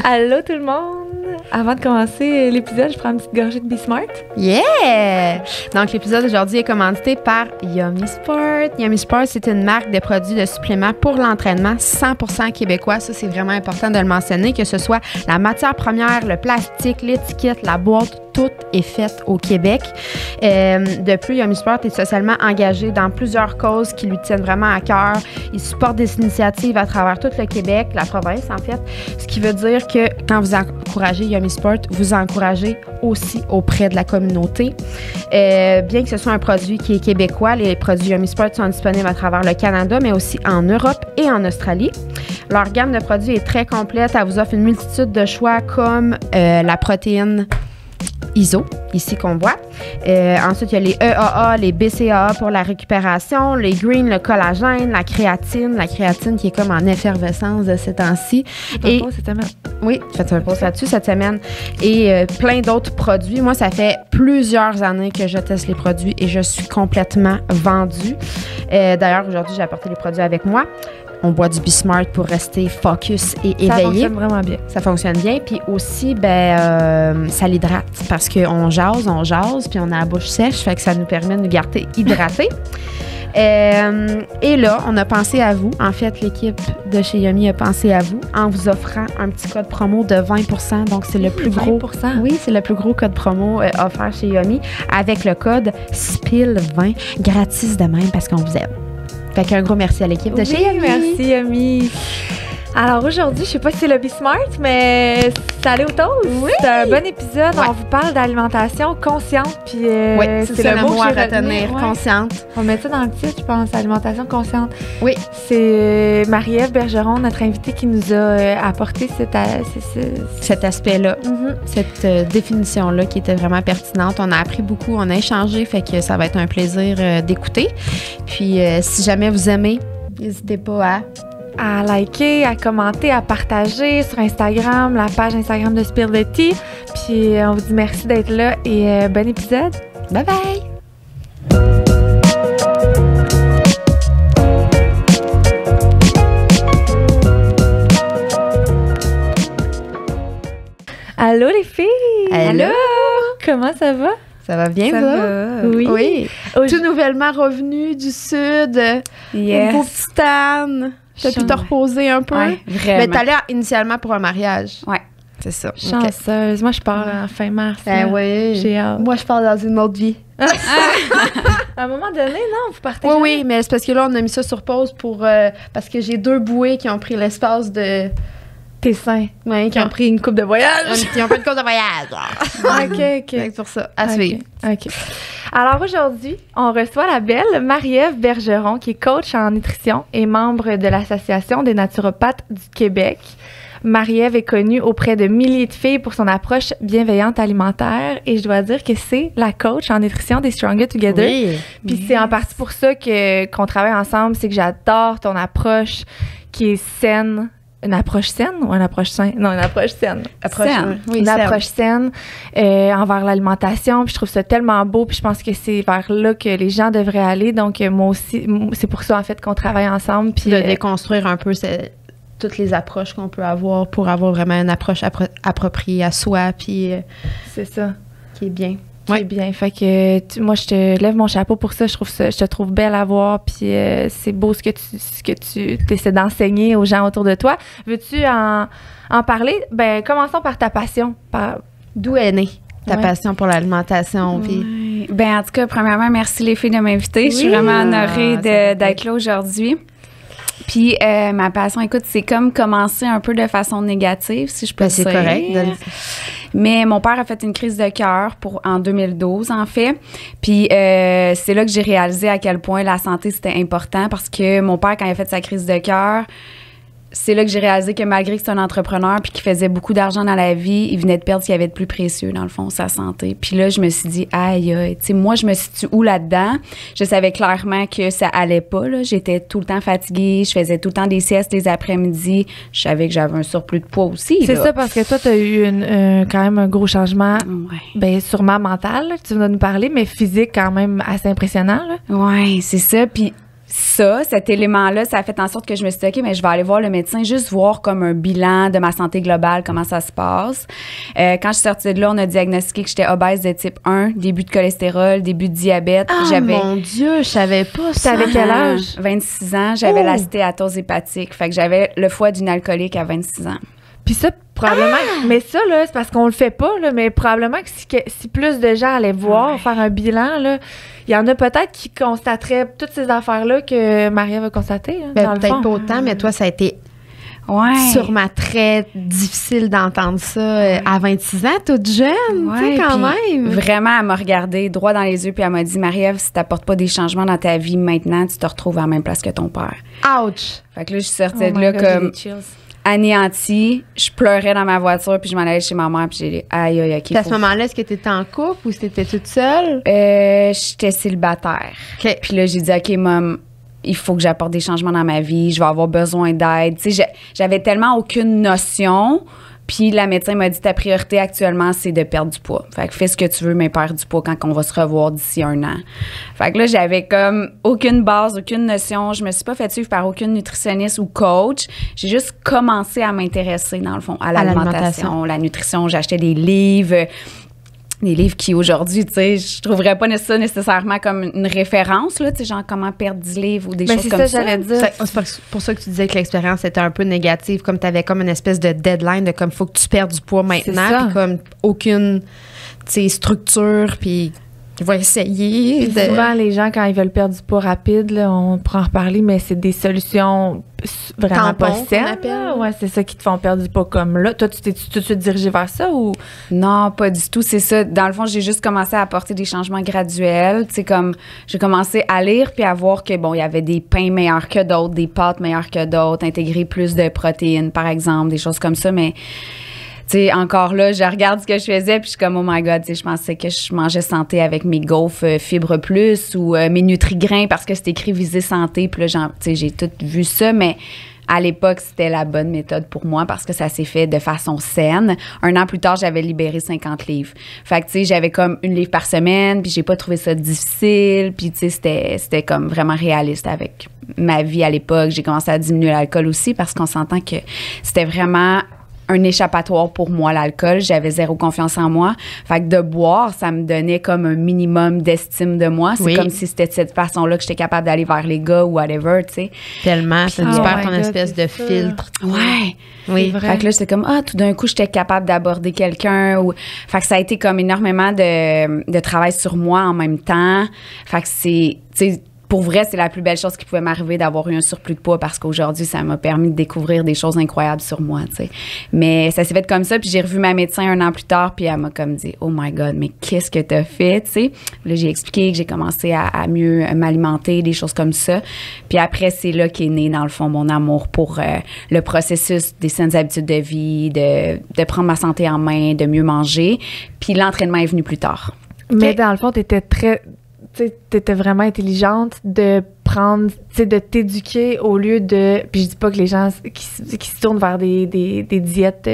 Allô tout le monde! Avant de commencer l'épisode, je prends une petite gorgée de Be Smart. Yeah! Donc, l'épisode d'aujourd'hui est commandité par Yummy Sport. Yummy Sport, c'est une marque de produits de suppléments pour l'entraînement 100% québécois. Ça, c'est vraiment important de le mentionner, que ce soit la matière première, le plastique, l'étiquette, la boîte, tout est fait au Québec. De plus, Yummy Sport est socialement engagé dans plusieurs causes qui lui tiennent vraiment à cœur. Il supporte des initiatives à travers tout le Québec, la province en fait, ce qui veut dire que quand vous encouragez Yummy Sport, vous encouragez aussi auprès de la communauté. Bien que ce soit un produit qui est québécois, les produits Yummy Sport sont disponibles à travers le Canada, mais aussi en Europe et en Australie. Leur gamme de produits est très complète. Elle vous offre une multitude de choix comme la protéine ISO, ici qu'on voit. Ensuite, il y a les EAA, les BCAA pour la récupération, les greens, le collagène, la créatine qui est comme en effervescence de ces temps-ci. Et cette semaine. Oui, faites un pause là-dessus cette semaine. Et plein d'autres produits. Moi, ça fait plusieurs années que je teste les produits et je suis complètement vendue. D'ailleurs, aujourd'hui, j'ai apporté les produits avec moi. On boit du Be Smart pour rester focus et éveillé. Ça fonctionne vraiment bien. Ça fonctionne bien. Puis aussi, ça l'hydrate parce qu'on jase, puis on a la bouche sèche. Fait que ça nous permet de nous garder hydratés. Et là, on a pensé à vous. En fait, l'équipe de chez Yummy a pensé à vous en vous offrant un petit code promo de 20%. Donc, c'est le plus gros. 20%? Oui, c'est le plus gros code promo offert chez Yummy avec le code SPIL20 gratis de même parce qu'on vous aime. Fait qu'un gros merci à l'équipe de chez Yummy. Merci Yummy. Alors aujourd'hui, je sais pas si c'est le Be Smart, mais salut aux toast. Oui. C'est un bon épisode. Ouais. On vous parle d'alimentation consciente. Puis oui, c'est le mot à retenir, ouais. consciente. On met ça dans le titre, je pense, alimentation consciente. Oui. C'est Marie-Ève Bergeron, notre invitée, qui nous a apporté cet aspect-là, cette définition-là qui était vraiment pertinente. On a appris beaucoup, on a échangé, fait que ça va être un plaisir d'écouter. Puis si jamais vous aimez, n'hésitez pas à liker, à commenter, à partager sur Instagram, la page Instagram de Spill the Tea. Puis on vous dit merci d'être là et bon épisode. Bye bye! Allô les filles! Allô! Comment ça va? Ça va bien, ça va? Oui. Tout nouvellement revenu du Sud. Yes. Une beau petite Anne. T'as pu te reposer un peu? Ouais, vraiment. Mais t'allais initialement pour un mariage. Ouais. C'est ça. Chanceuse. Okay. Moi, je pars en fin mars. Oui. J'ai hâte. Moi, je pars dans une autre vie. À un moment donné, non, vous partez Oui, mais c'est parce que là, on a mis ça sur pause parce que j'ai 2 bouées qui ont pris l'espace de... Tes seins. Oui, qui ont pris une coupe de voyage. Qui ont pris une coupe de voyage. OK. C'est pour ça. À suivre. OK. Alors aujourd'hui, on reçoit la belle Marie-Ève Bergeron, qui est coach en nutrition et membre de l'Association des naturopathes du Québec. Marie-Ève est connue auprès de milliers de filles pour son approche bienveillante alimentaire et je dois dire que c'est la coach en nutrition des Stronger Together. Oui. Puis c'est en partie pour ça qu'on travaille ensemble, c'est que j'adore ton approche qui est saine. Une approche saine ou une approche saine? Non, une approche saine. Oui, une approche saine envers l'alimentation. Puis je trouve ça tellement beau. Puis je pense que c'est vers là que les gens devraient aller. Donc, moi aussi, c'est pour ça, en fait, qu'on travaille ensemble. Puis de déconstruire un peu toutes les approches qu'on peut avoir pour avoir vraiment une approche appropriée à soi. Puis c'est ça. Qui est bien. Oui, bien. Fait que moi, je te lève mon chapeau pour ça. Je te trouve belle à voir. Puis c'est beau ce que tu essaies d'enseigner aux gens autour de toi. Veux-tu en parler? Ben, commençons par ta passion. D'où est née ta passion pour l'alimentation? Puis... Ben, en tout cas, premièrement, merci les filles de m'inviter. Je suis vraiment honorée d'être là aujourd'hui. Puis ma passion, écoute, c'est comme commencer un peu de façon négative, si je peux dire. C'est correct. Mais mon père a fait une crise de cœur en 2012, en fait. Puis c'est là que j'ai réalisé à quel point la santé, c'était important parce que mon père, quand il a fait sa crise de cœur, c'est là que j'ai réalisé que malgré que c'est un entrepreneur puis qu'il faisait beaucoup d'argent dans la vie, il venait de perdre ce qu'il y avait de plus précieux, dans le fond, sa santé. Puis là, je me suis dit, aïe, tu sais, moi, je me situe où là-dedans? Je savais clairement que ça allait pas, là. J'étais tout le temps fatiguée, je faisais tout le temps des siestes les après-midi. Je savais que j'avais un surplus de poids aussi. C'est ça, parce que toi, tu as eu quand même un gros changement, bien sûrement mental, là, que tu vas nous parler, mais physique quand même assez impressionnant, là. Oui, c'est ça. Puis cet élément-là, ça a fait en sorte que je me suis dit, OK, mais je vais aller voir le médecin, juste voir comme un bilan de ma santé globale, comment ça se passe. Quand je suis sortie de là, on a diagnostiqué que j'étais obèse de type 1, début de cholestérol, début de diabète. Mon Dieu, je savais pas ça. T'avais quel âge? 26 ans, j'avais la stéatose hépatique. Fait que j'avais le foie d'une alcoolique à 26 ans. Puis ça, probablement, mais ça, là, c'est parce qu'on le fait pas, là, mais probablement que si plus de gens allaient voir, faire un bilan, là, il y en a peut-être qui constateraient toutes ces affaires-là que Marie-Ève a constatées. Hein, dans le peut-être fond. pas autant, mais toi, ça a été Ouais. sûrement très difficile d'entendre ça à 26 ans, toute jeune, tu sais, quand même. Vraiment, elle m'a regardé droit dans les yeux puis elle m'a dit, Marie-Ève, si t'apportes pas des changements dans ta vie maintenant, tu te retrouves à la même place que ton père. Ouch! Fait que là, je suis sortie de là comme anéantie. Je pleurais dans ma voiture puis je m'en allais chez ma mère puis j'ai dit, aïe, aïe, OK. Puis à ce moment-là, est-ce que tu étais en couple ou c'était toute seule? J'étais célibataire. OK. Puis là, j'ai dit, OK, maman, il faut que j'apporte des changements dans ma vie, je vais avoir besoin d'aide. Tu sais, j'avais tellement aucune notion. Puis la médecin m'a dit, ta priorité actuellement, c'est de perdre du poids. Fait que fais ce que tu veux, mais perds du poids quand on va se revoir d'ici 1 an. Fait que là, j'avais comme aucune base, aucune notion. Je me suis pas fait suivre par aucune nutritionniste ou coach. J'ai juste commencé à m'intéresser, dans le fond, à l'alimentation, la nutrition. J'achetais des livres qui, aujourd'hui, tu sais, je trouverais pas ça nécessairement comme une référence, là, tu sais, genre comment perdre 10 livres ou des choses comme ça. C'est ça, j'allais dire. C'est pour ça que tu disais que l'expérience était un peu négative, comme tu avais comme une espèce de deadline de comme, faut que tu perdes du poids maintenant, puis comme aucune, tu sais, structure, puis je vais essayer. Puis souvent, les gens, quand ils veulent perdre du poids rapide, là, on pourra en reparler, mais c'est des solutions vraiment pas saines. Ouais, c'est ça qui te font perdre du poids comme là. Toi, tu t'es tout de suite dirigé vers ça ou? Non, pas du tout. C'est ça. Dans le fond, j'ai juste commencé à apporter des changements graduels. Tu sais, comme j'ai commencé à lire puis à voir que, bon, il y avait des pains meilleurs que d'autres, des pâtes meilleures que d'autres, intégrer plus de protéines, par exemple, des choses comme ça, mais tu sais, encore là, je regarde ce que je faisais puis je suis comme, oh my God, tu sais, je pensais que je mangeais santé avec mes gaufres fibres plus ou mes Nutri-Grains parce que c'était écrit visée santé. Puis là, tu sais, j'ai tout vu ça, mais à l'époque, c'était la bonne méthode pour moi parce que ça s'est fait de façon saine. 1 an plus tard, j'avais libéré 50 livres. Fait que, tu sais, j'avais comme 1 livre par semaine puis j'ai pas trouvé ça difficile. Puis, tu sais, c'était comme vraiment réaliste avec ma vie à l'époque. J'ai commencé à diminuer l'alcool aussi parce qu'on s'entend que c'était vraiment un échappatoire pour moi, l'alcool. J'avais 0 confiance en moi. Fait que de boire, ça me donnait comme un minimum d'estime de moi. C'est comme si c'était de cette façon-là que j'étais capable d'aller vers les gars ou whatever, tu sais. Tellement. Tu perds ton espèce de filtre. Ouais. Oui. Fait que là, j'étais comme, tout d'un coup, j'étais capable d'aborder quelqu'un. Fait que ça a été comme énormément de travail sur moi en même temps. Fait que c'est, tu sais, pour vrai, c'est la plus belle chose qui pouvait m'arriver d'avoir eu un surplus de poids parce qu'aujourd'hui, ça m'a permis de découvrir des choses incroyables sur moi, tu sais. Mais ça s'est fait comme ça, puis j'ai revu ma médecin 1 an plus tard, puis elle m'a comme dit « Oh my God, mais qu'est-ce que t'as fait? » Tu sais. Là, j'ai expliqué que j'ai commencé à mieux m'alimenter, des choses comme ça. Puis après, c'est là qu'est né, dans le fond, mon amour pour le processus des saines habitudes de vie, de prendre ma santé en main, de mieux manger. Puis l'entraînement est venu plus tard. Mais dans le fond, t'étais vraiment intelligente de prendre, de t'éduquer au lieu de. Puis je dis pas que les gens qui se tournent vers des diètes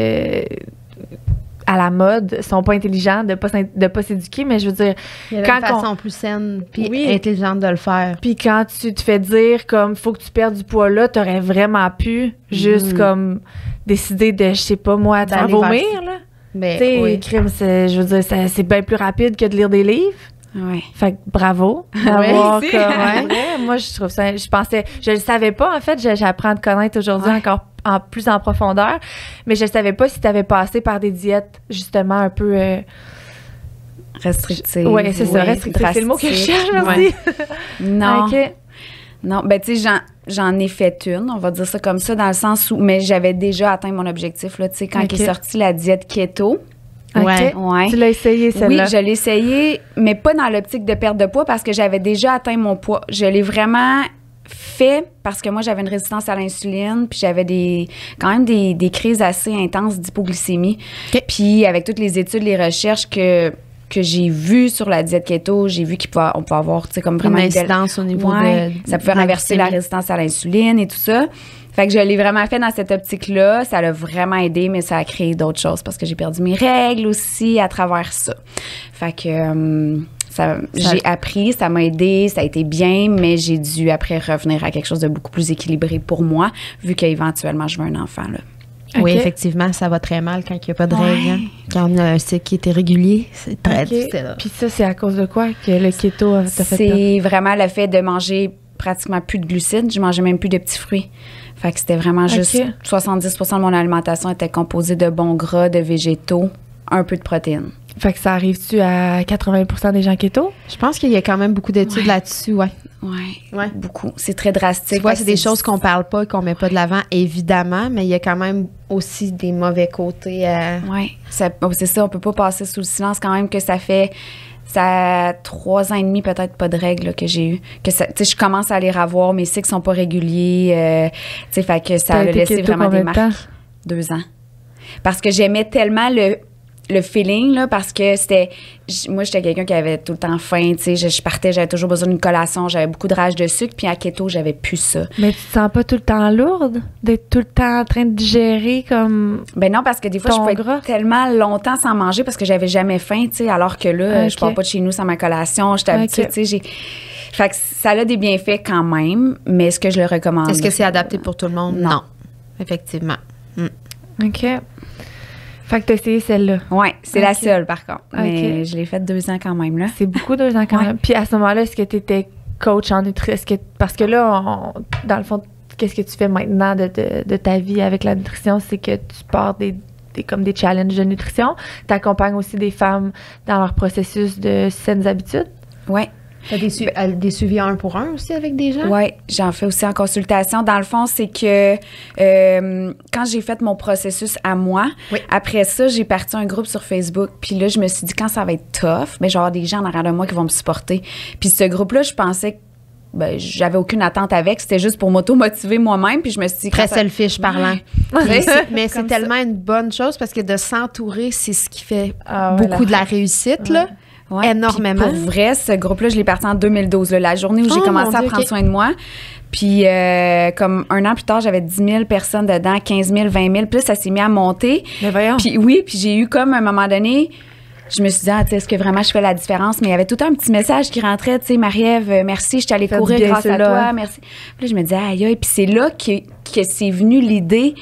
à la mode sont pas intelligents de pas s'éduquer, mais je veux dire. Il y a une façon plus saine puis intelligente de le faire. Puis quand tu te fais dire comme faut que tu perdes du poids là, t'aurais vraiment pu juste comme décider de, je sais pas moi, de faire vomir, là. Mais crime, je veux dire, c'est bien plus rapide que de lire des livres. Ouais. Fait que bravo. Moi, je trouve ça. Je le savais pas, en fait. J'apprends à te connaître aujourd'hui encore plus en profondeur. Mais je ne savais pas si tu avais passé par des diètes, justement, un peu. Restrictives. Oui, c'est ça, restrictives. C'est le mot que je cherche, merci. Non. OK. Non, ben tu sais, j'en ai fait une, on va dire ça comme ça, dans le sens où. Mais j'avais déjà atteint mon objectif, là. Tu sais, quand est sortie la diète keto. Ouais. Tu l'as essayé, celle-là? Oui, je l'ai essayé, mais pas dans l'optique de perte de poids parce que j'avais déjà atteint mon poids. Je l'ai vraiment fait parce que moi, j'avais une résistance à l'insuline, puis j'avais quand même des crises assez intenses d'hypoglycémie. Okay. Puis avec toutes les études, les recherches que j'ai vues sur la diète keto, j'ai vu qu'on peut avoir, tu sais, comme vraiment une incidence au niveau ça pouvait renverser la résistance à l'insuline et tout ça. Fait que je l'ai vraiment fait dans cette optique-là. Ça l'a vraiment aidé, mais ça a créé d'autres choses parce que j'ai perdu mes règles aussi à travers ça. Fait que J'ai appris, ça m'a aidé, ça a été bien, mais j'ai dû après revenir à quelque chose de beaucoup plus équilibré pour moi, vu qu'éventuellement, je veux un enfant, là. Oui, Ok. effectivement, ça va très mal quand il n'y a pas de règles. Hein. Ouais. Quand on a un cycle qui est irrégulier, c'est très Ok. difficile. Puis ça, c'est à cause de quoi que le keto t'a fait perdre? C'est vraiment le fait de manger pratiquement plus de glucides. Je mangeais même plus de petits fruits. Fait que c'était vraiment juste Ok. 70% de mon alimentation était composée de bons gras, de végétaux, un peu de protéines. Fait que ça arrive-tu à 80% des gens keto? Je pense qu'il y a quand même beaucoup d'études là-dessus, ouais. Ouais, beaucoup. C'est très drastique. Tu vois, Fait c'est que des choses qu'on parle pas et qu'on met pas de l'avant, évidemment, mais il y a quand même aussi des mauvais côtés. Oui, c'est ça. On peut pas passer sous le silence quand même que ça fait 3 ans et demi peut-être pas de règles là, que j'ai eu. Que ça, tu sais, je commence à les revoir, mes cycles sont pas réguliers. Tu sais, fait que ça T'as a été laissé keto vraiment combien des de temps? marques. 2 ans. Parce que j'aimais tellement le feeling, là, parce que moi, j'étais quelqu'un qui avait tout le temps faim, tu sais, je partais, j'avais toujours besoin d'une collation, j'avais beaucoup de rage de sucre, puis à keto, j'avais plus ça. Mais tu te sens pas tout le temps lourde? D'être tout le temps en train de digérer comme... Ben non, parce que des fois, je Ton pouvais gras? être tellement longtemps sans manger parce que j'avais jamais faim, tu sais, alors que là, Ok. je pars pas de chez nous sans ma collation, j'étais habituée, Ok. tu sais, fait que ça a des bienfaits quand même, mais est-ce que je le recommande? Est-ce que c'est adapté pour tout le monde? Non. Effectivement. OK. Fait que t'as essayé celle-là. Ouais, c'est la Ok. seule, par contre. Ok. Mais je l'ai faite 2 ans quand même, là. C'est beaucoup 2 ans quand Ouais. même. Puis à ce moment-là, est-ce que tu étais coach en nutrition? Parce que là, dans le fond, qu'est-ce que tu fais maintenant de ta vie avec la nutrition? C'est que tu pars comme des challenges de nutrition. Tu accompagnes aussi des femmes dans leur processus de saines habitudes. Ouais. T'as des suivis 1 pour 1 aussi avec des gens? Oui, j'en fais aussi en consultation. Dans le fond, c'est que quand j'ai fait mon processus à moi, Oui. après ça, j'ai parti un groupe sur Facebook. Puis là, je me suis dit, quand ça va être tough, mais genre des gens en arrière de moi qui vont me supporter. Puis ce groupe-là, je pensais que j'avais aucune attente avec. C'était juste pour m'auto-motiver moi-même. Puis je me suis dit... Très quand ça- selfish parlant. Ouais. Mais c'est Comme tellement une bonne chose parce que de s'entourer, c'est ce qui fait Ah ouais, beaucoup de la réussite, là. Ouais, Énormément. puis pour vrai, ce groupe-là, je l'ai parti en 2012, là, la journée où j'ai Oh, commencé mon à Dieu, prendre ok. soin de moi. Puis, comme 1 an plus tard, j'avais 10 000 personnes dedans, 15 000, 20 000. Puis là, ça s'est mis à monter. Mais voyons. Puis oui, puis j'ai eu comme, à un moment donné, je me suis dit, tu sais, est-ce que vraiment je fais la différence? Mais il y avait tout un petit message qui rentrait, tu sais, Marie-Ève, merci, je suis allée Ça courir dit bien grâce à celle-là, toi, hein. merci. Puis là, je me disais, aïe, aïe. Puis c'est là que c'est venu l'idée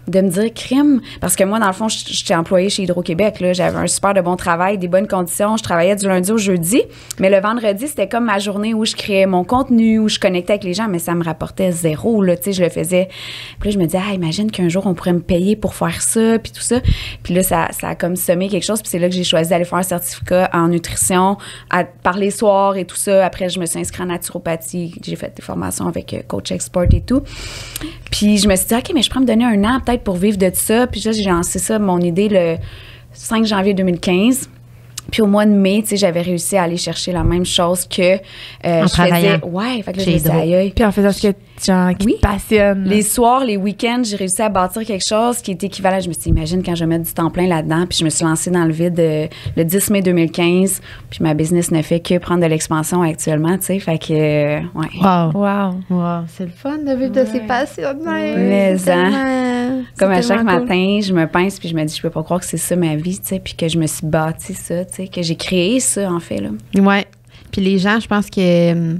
de me dire crime, parce que moi, dans le fond, j'étais employée chez Hydro-Québec, là. J'avais un super de bon travail, des bonnes conditions. Je travaillais du lundi au jeudi. Mais le vendredi, c'était comme ma journée où je créais mon contenu, où je connectais avec les gens, mais ça me rapportait zéro, là. Tu sais, je le faisais. Puis là, je me disais, imagine qu'un jour, on pourrait me payer pour faire ça, puis tout ça. Puis là, ça a comme semé quelque chose. Puis c'est là que j'ai choisi d'aller faire un certificat en nutrition, par les soirs et tout ça. Après, je me suis inscrite en naturopathie. J'ai fait des formations avec Coach Export et tout. Puis je me suis dit, OK, mais je pourrais me donner un an peut-être pour vivre de ça. Puis là, j'ai lancé ça, mon idée, le 5 janvier 2015. Puis au mois de mai, tu sais, j'avais réussi à aller chercher la même chose que En je travaillant faisais. Ouais, fait que là, chez je me disais, Hydro. aïe, aïe. Puis en faisant ce que genre, qui Oui. te passionne. Les soirs, les week-ends, j'ai réussi à bâtir quelque chose qui est équivalent. Je me suis dit, imagine quand je vais mettre du temps plein là-dedans. Puis je me suis lancée dans le vide le 10 mai 2015. Puis ma business ne fait que prendre de l'expansion actuellement, tu sais. Fait que, ouais. Wow. Wow. Wow. C'est le fun de vivre de ses passions. Mais, C'est tellement- Comme à c'est chaque tellement cool. matin, je me pince puis je me dis, je peux pas croire que c'est ça ma vie, tu sais. Puis que je me suis bâtie ça, tu sais. Que j'ai créé ça, en fait, là. Ouais. Puis les gens, je pense que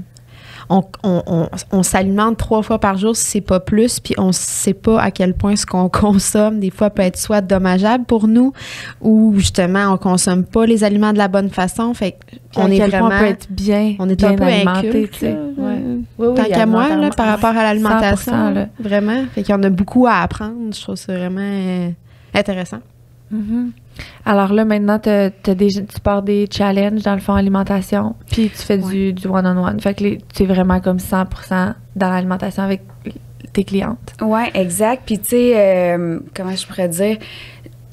on s'alimente 3 fois par jour si c'est pas plus, puis on sait pas à quel point ce qu'on consomme des fois peut être soit dommageable pour nous ou justement on consomme pas les aliments de la bonne façon. Fait Puis à on est quel point vraiment on peut être bien, on est bien un peu alimenté, inculte, tu sais. là. Ouais. Oui, tant qu'à moi, là, alimentairement. par rapport à l'alimentation. 100%, là. Vraiment. Fait qu'il y en a beaucoup à apprendre. Je trouve ça vraiment intéressant. Mhm. Alors là, maintenant, tu pars des challenges dans le fond alimentation, puis tu fais Ouais. du one-on-one. Fait que tu es vraiment comme 100% dans l'alimentation avec tes clientes. Ouais, exact. Puis, tu sais, comment je pourrais dire?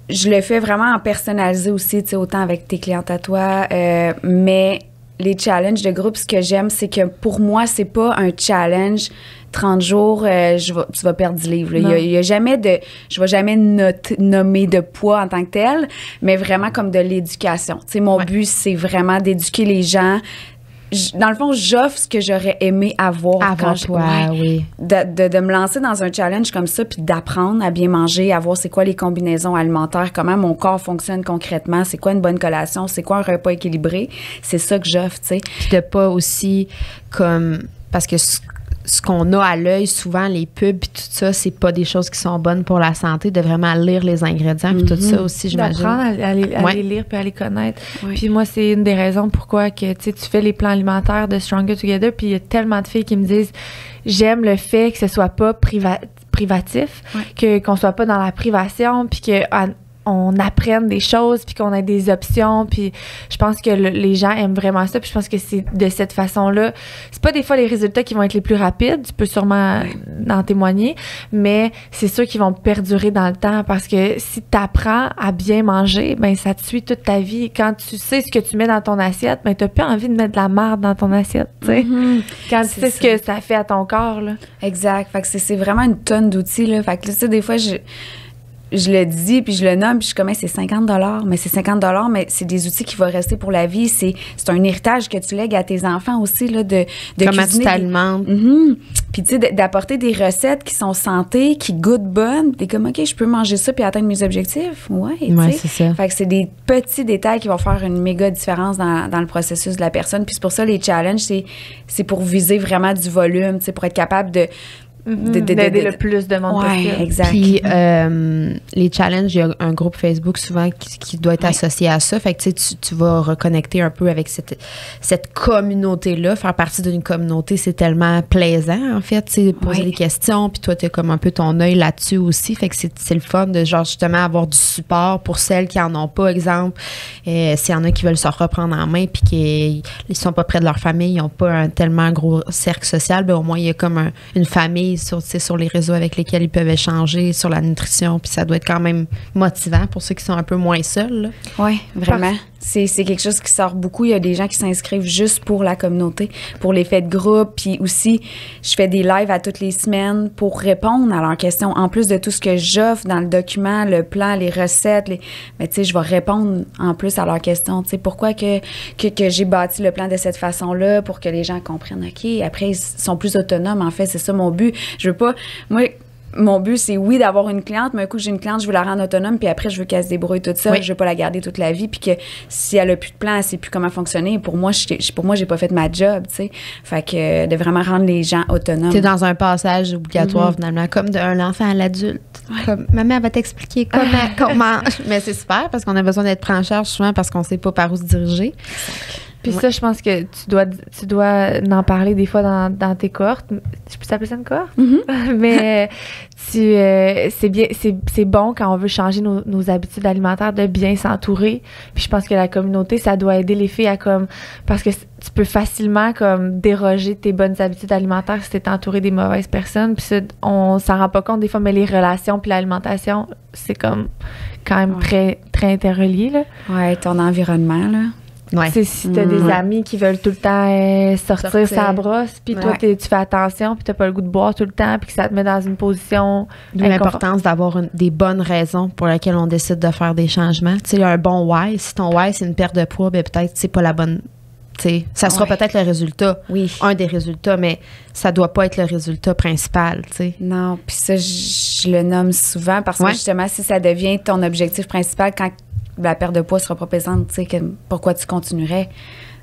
Je le fais vraiment en personnalisé aussi, tu sais, autant avec tes clientes à toi, mais les challenges de groupe, ce que j'aime, c'est que pour moi, c'est pas un challenge 30 jours, tu vas perdre 10 livres. là. Il y a jamais je vais jamais nommer de poids en tant que tel, mais vraiment comme de l'éducation. Tu sais, mon but, c'est vraiment d'éduquer les gens. dans le fond, j'offre ce que j'aurais aimé avoir Avant toi, oui. De me lancer dans un challenge comme ça, puis d'apprendre à bien manger, à voir c'est quoi les combinaisons alimentaires, comment mon corps fonctionne concrètement, c'est quoi une bonne collation, c'est quoi un repas équilibré. C'est ça que j'offre, tu sais. Puis de pas aussi comme... Parce que ce qu'on a à l'œil, souvent, les pubs puis tout ça, c'est pas des choses qui sont bonnes pour la santé, de vraiment lire les ingrédients puis tout ça aussi, j'imagine. D'apprendre à les lire puis à les connaître. Ouais. Puis moi, c'est une des raisons pourquoi que, tu fais les plans alimentaires de Stronger Together, puis il y a tellement de filles qui me disent « J'aime le fait que ce soit pas privatif, qu'on soit pas dans la privation, puis que... on apprenne des choses, puis qu'on ait des options, puis je pense que les gens aiment vraiment ça, puis je pense que c'est de cette façon-là. C'est pas des fois les résultats qui vont être les plus rapides, tu peux sûrement en témoigner, mais c'est sûr qu'ils vont perdurer dans le temps, parce que si tu apprends à bien manger, ben ça te suit toute ta vie. Quand tu sais ce que tu mets dans ton assiette, ben t'as plus envie de mettre de la marde dans ton assiette, tu sais. Quand tu sais ce que ça fait à ton corps, là. Exact. Fait que c'est vraiment une tonne d'outils, là. Fait que là, tu sais, des fois, je le dis, puis je le nomme, puis je suis comme, c'est 50 $, mais c'est 50 $, mais c'est des outils qui vont rester pour la vie. C'est un héritage que tu lègues à tes enfants aussi, là, de comment cuisiner. tu t'alimentes. Puis, tu sais, d'apporter des recettes qui sont santé, qui goûtent bonnes. T'es comme, OK, je peux manger ça puis atteindre mes objectifs. Ouais, tu sais. C'est ça. Fait que c'est des petits détails qui vont faire une méga différence dans le processus de la personne. Puis c'est pour ça, les challenges, c'est pour viser vraiment du volume, tu sais, pour être capable d'aider le plus de monde possible. Exact. Puis les challenges, il y a un groupe Facebook souvent qui doit être associé à ça. Fait que tu vas reconnecter un peu avec cette communauté-là. Faire partie d'une communauté, c'est tellement plaisant, en fait, tu sais, poser des questions. Puis toi, tu as comme un peu ton œil là-dessus aussi. Fait que c'est le fun de, genre, justement, avoir du support pour celles qui en ont pas, exemple. S'il y en a qui veulent se reprendre en main puis qui ne sont pas près de leur famille, ils n'ont pas un tellement gros cercle social, ben au moins, il y a comme une famille sur les réseaux avec lesquels ils peuvent échanger sur la nutrition, puis ça doit être quand même motivant pour ceux qui sont un peu moins seuls. Oui, vraiment. C'est quelque chose qui sort beaucoup. Il y a des gens qui s'inscrivent juste pour la communauté, pour l'effet de groupe. Puis aussi, je fais des lives à toutes les semaines pour répondre à leurs questions. En plus de tout ce que j'offre dans le document, le plan, les recettes, mais tu sais, je vais répondre en plus à leurs questions. Tu sais, pourquoi que j'ai bâti le plan de cette façon-là pour que les gens comprennent. OK, après, ils sont plus autonomes. En fait, c'est ça mon but. Je veux pas... Moi, mon but, c'est d'avoir une cliente, mais un coup, j'ai une cliente, je veux la rendre autonome, puis après, je veux qu'elle se débrouille toute seule. Je veux pas la garder toute la vie, puis que si elle a plus de plan, elle sait plus comment fonctionner. Pour moi, j'ai pas fait ma job, tu sais. Fait que de vraiment rendre les gens autonomes. C'est dans un passage obligatoire, finalement, comme d'un enfant à l'adulte. Comme, maman, elle va t'expliquer comment. Mais c'est super, parce qu'on a besoin d'être pris en charge souvent parce qu'on sait pas par où se diriger. Puis ça, je pense que tu dois en parler des fois dans tes cohortes. Je peux t'appeler ça une cohorte? Mais c'est bon quand on veut changer nos habitudes alimentaires de bien s'entourer. Puis je pense que la communauté, ça doit aider les filles à parce que tu peux facilement comme déroger tes bonnes habitudes alimentaires si t'es entouré des mauvaises personnes. Puis ça, on s'en rend pas compte des fois, mais les relations puis l'alimentation, c'est comme quand même très, très interrelié, là. Ouais, ton environnement, là. Ouais. Si t'as des amis qui veulent tout le temps sortir sa brosse, puis toi, tu fais attention, puis t'as pas le goût de boire tout le temps, puis que ça te met dans une position... D'où l'importance d'avoir des bonnes raisons pour lesquelles on décide de faire des changements. Tu sais, un bon why. Si ton why, c'est une perte de poids, ben peut-être c'est pas la bonne... T'sais, ça sera peut-être le résultat, un des résultats, mais ça doit pas être le résultat principal, tu sais. Non, puis ça, je le nomme souvent parce que justement, si ça devient ton objectif principal, quand la perte de poids sera pas présente, tu sais, pourquoi tu continuerais?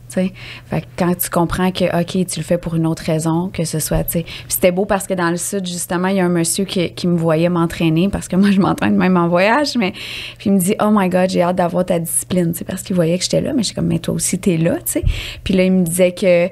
T'sais. Fait que quand tu comprends que, OK, tu le fais pour une autre raison, que ce soit, tu sais. Puis c'était beau parce que dans le Sud, justement, il y a un monsieur qui me voyait m'entraîner parce que moi, je m'entraîne même en voyage, mais puis il me dit, oh my God, j'ai hâte d'avoir ta discipline, tu sais, parce qu'il voyait que j'étais là, mais je suis comme, mais toi aussi, t'es là, tu sais. Puis là, il me disait que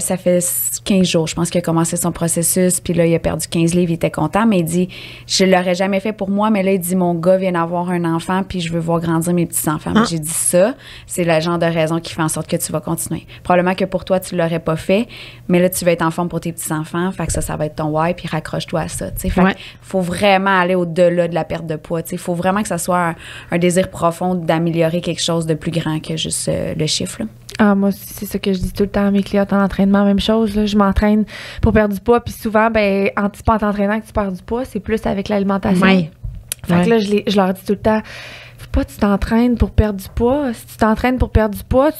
ça fait 15 jours, je pense qu'il a commencé son processus, puis là, il a perdu 15 livres, il était content, mais il dit, je l'aurais jamais fait pour moi, mais là, il dit, mon gars vient d'avoir un enfant, puis je veux voir grandir mes petits-enfants. Mais j'ai dit ça, c'est le genre de raison qui fait en sorte que tu vas continuer. Probablement que pour toi, tu ne l'aurais pas fait, mais là, tu vas être en forme pour tes petits-enfants. Fait que ça va être ton why, puis raccroche-toi à ça. Fait que faut vraiment aller au-delà de la perte de poids. Il faut vraiment que ça soit un désir profond d'améliorer quelque chose de plus grand que juste le chiffre. Là. Ah, moi, c'est ça que je dis tout le temps à mes clientes en entraînement, même chose. Là, je m'entraîne pour perdre du poids, puis souvent, c'est pas en t'entraînant que tu perds du poids, c'est plus avec l'alimentation. Fait que là, je leur dis tout le temps, faut pas que tu t'entraînes pour perdre du poids. Si tu t'entraînes pour perdre du poids,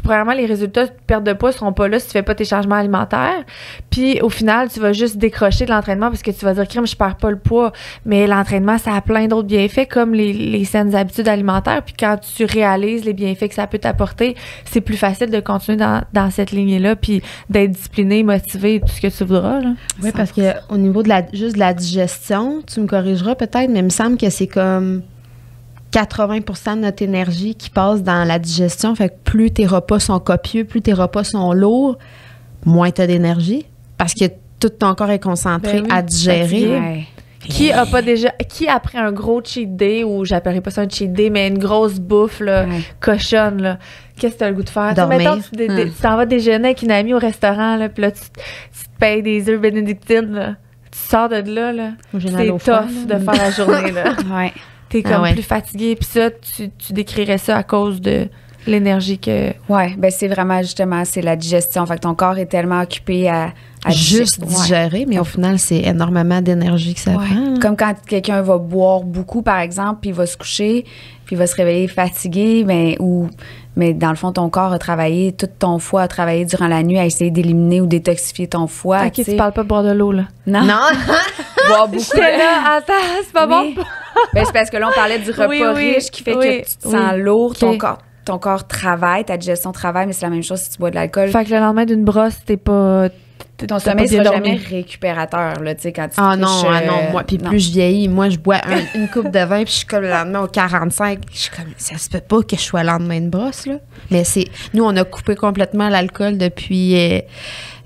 premièrement, les résultats de perte de poids seront pas là si tu fais pas tes changements alimentaires. Puis au final, tu vas juste décrocher de l'entraînement parce que tu vas dire, crème, je perds pas le poids. Mais l'entraînement, ça a plein d'autres bienfaits comme les saines habitudes alimentaires. Puis quand tu réalises les bienfaits que ça peut t'apporter, c'est plus facile de continuer dans cette lignée-là puis d'être discipliné, motivé, tout ce que tu voudras, là. Oui, parce qu'au niveau de juste de la digestion, tu me corrigeras peut-être, mais il me semble que c'est comme 80% de notre énergie qui passe dans la digestion. Fait que plus tes repas sont copieux, plus tes repas sont lourds, moins tu as d'énergie. Parce que tout ton corps est concentré à digérer. Ouais. Qui après un gros cheat day, ou j'appellerais pas ça un cheat day, mais une grosse bouffe là, cochonne, là, qu'est-ce que tu as le goût de faire? Dormir. Mettons, tu t'en vas déjeuner avec une amie au restaurant, là, puis là, tu te payes des œufs bénédictines, là. Tu sors de là, c'est tough de faire la journée, là. Ouais. T'es comme plus fatigué, puis ça, tu décrirais ça à cause de l'énergie que... Ouais, ben c'est vraiment justement, c'est la digestion. Fait que ton corps est tellement occupé à juste digérer, mais au final, c'est énormément d'énergie que ça prend. Comme quand quelqu'un va boire beaucoup, par exemple, puis il va se coucher, puis il va se réveiller fatigué, mais dans le fond, ton corps a travaillé, tout ton foie a travaillé durant la nuit à essayer d'éliminer ou détoxifier ton foie. OK, tu parles pas de boire de l'eau, là. Non. Boire beaucoup. J'étais là, attends, c'est pas bon. Ben, c'est parce que là, on parlait du repas riche qui fait que tu te sens lourd, ton corps travaille, ta digestion travaille, mais c'est la même chose si tu bois de l'alcool. Fait que le lendemain d'une brosse, ton sommeil sera jamais récupérateur, là, tu sais, quand tu te couches, non, moi, puis plus je vieillis, moi, je bois une coupe de vin, puis je suis comme le lendemain au 45, je suis comme, ça se peut pas que je sois le lendemain de brosse, là. Mais nous, on a coupé complètement l'alcool depuis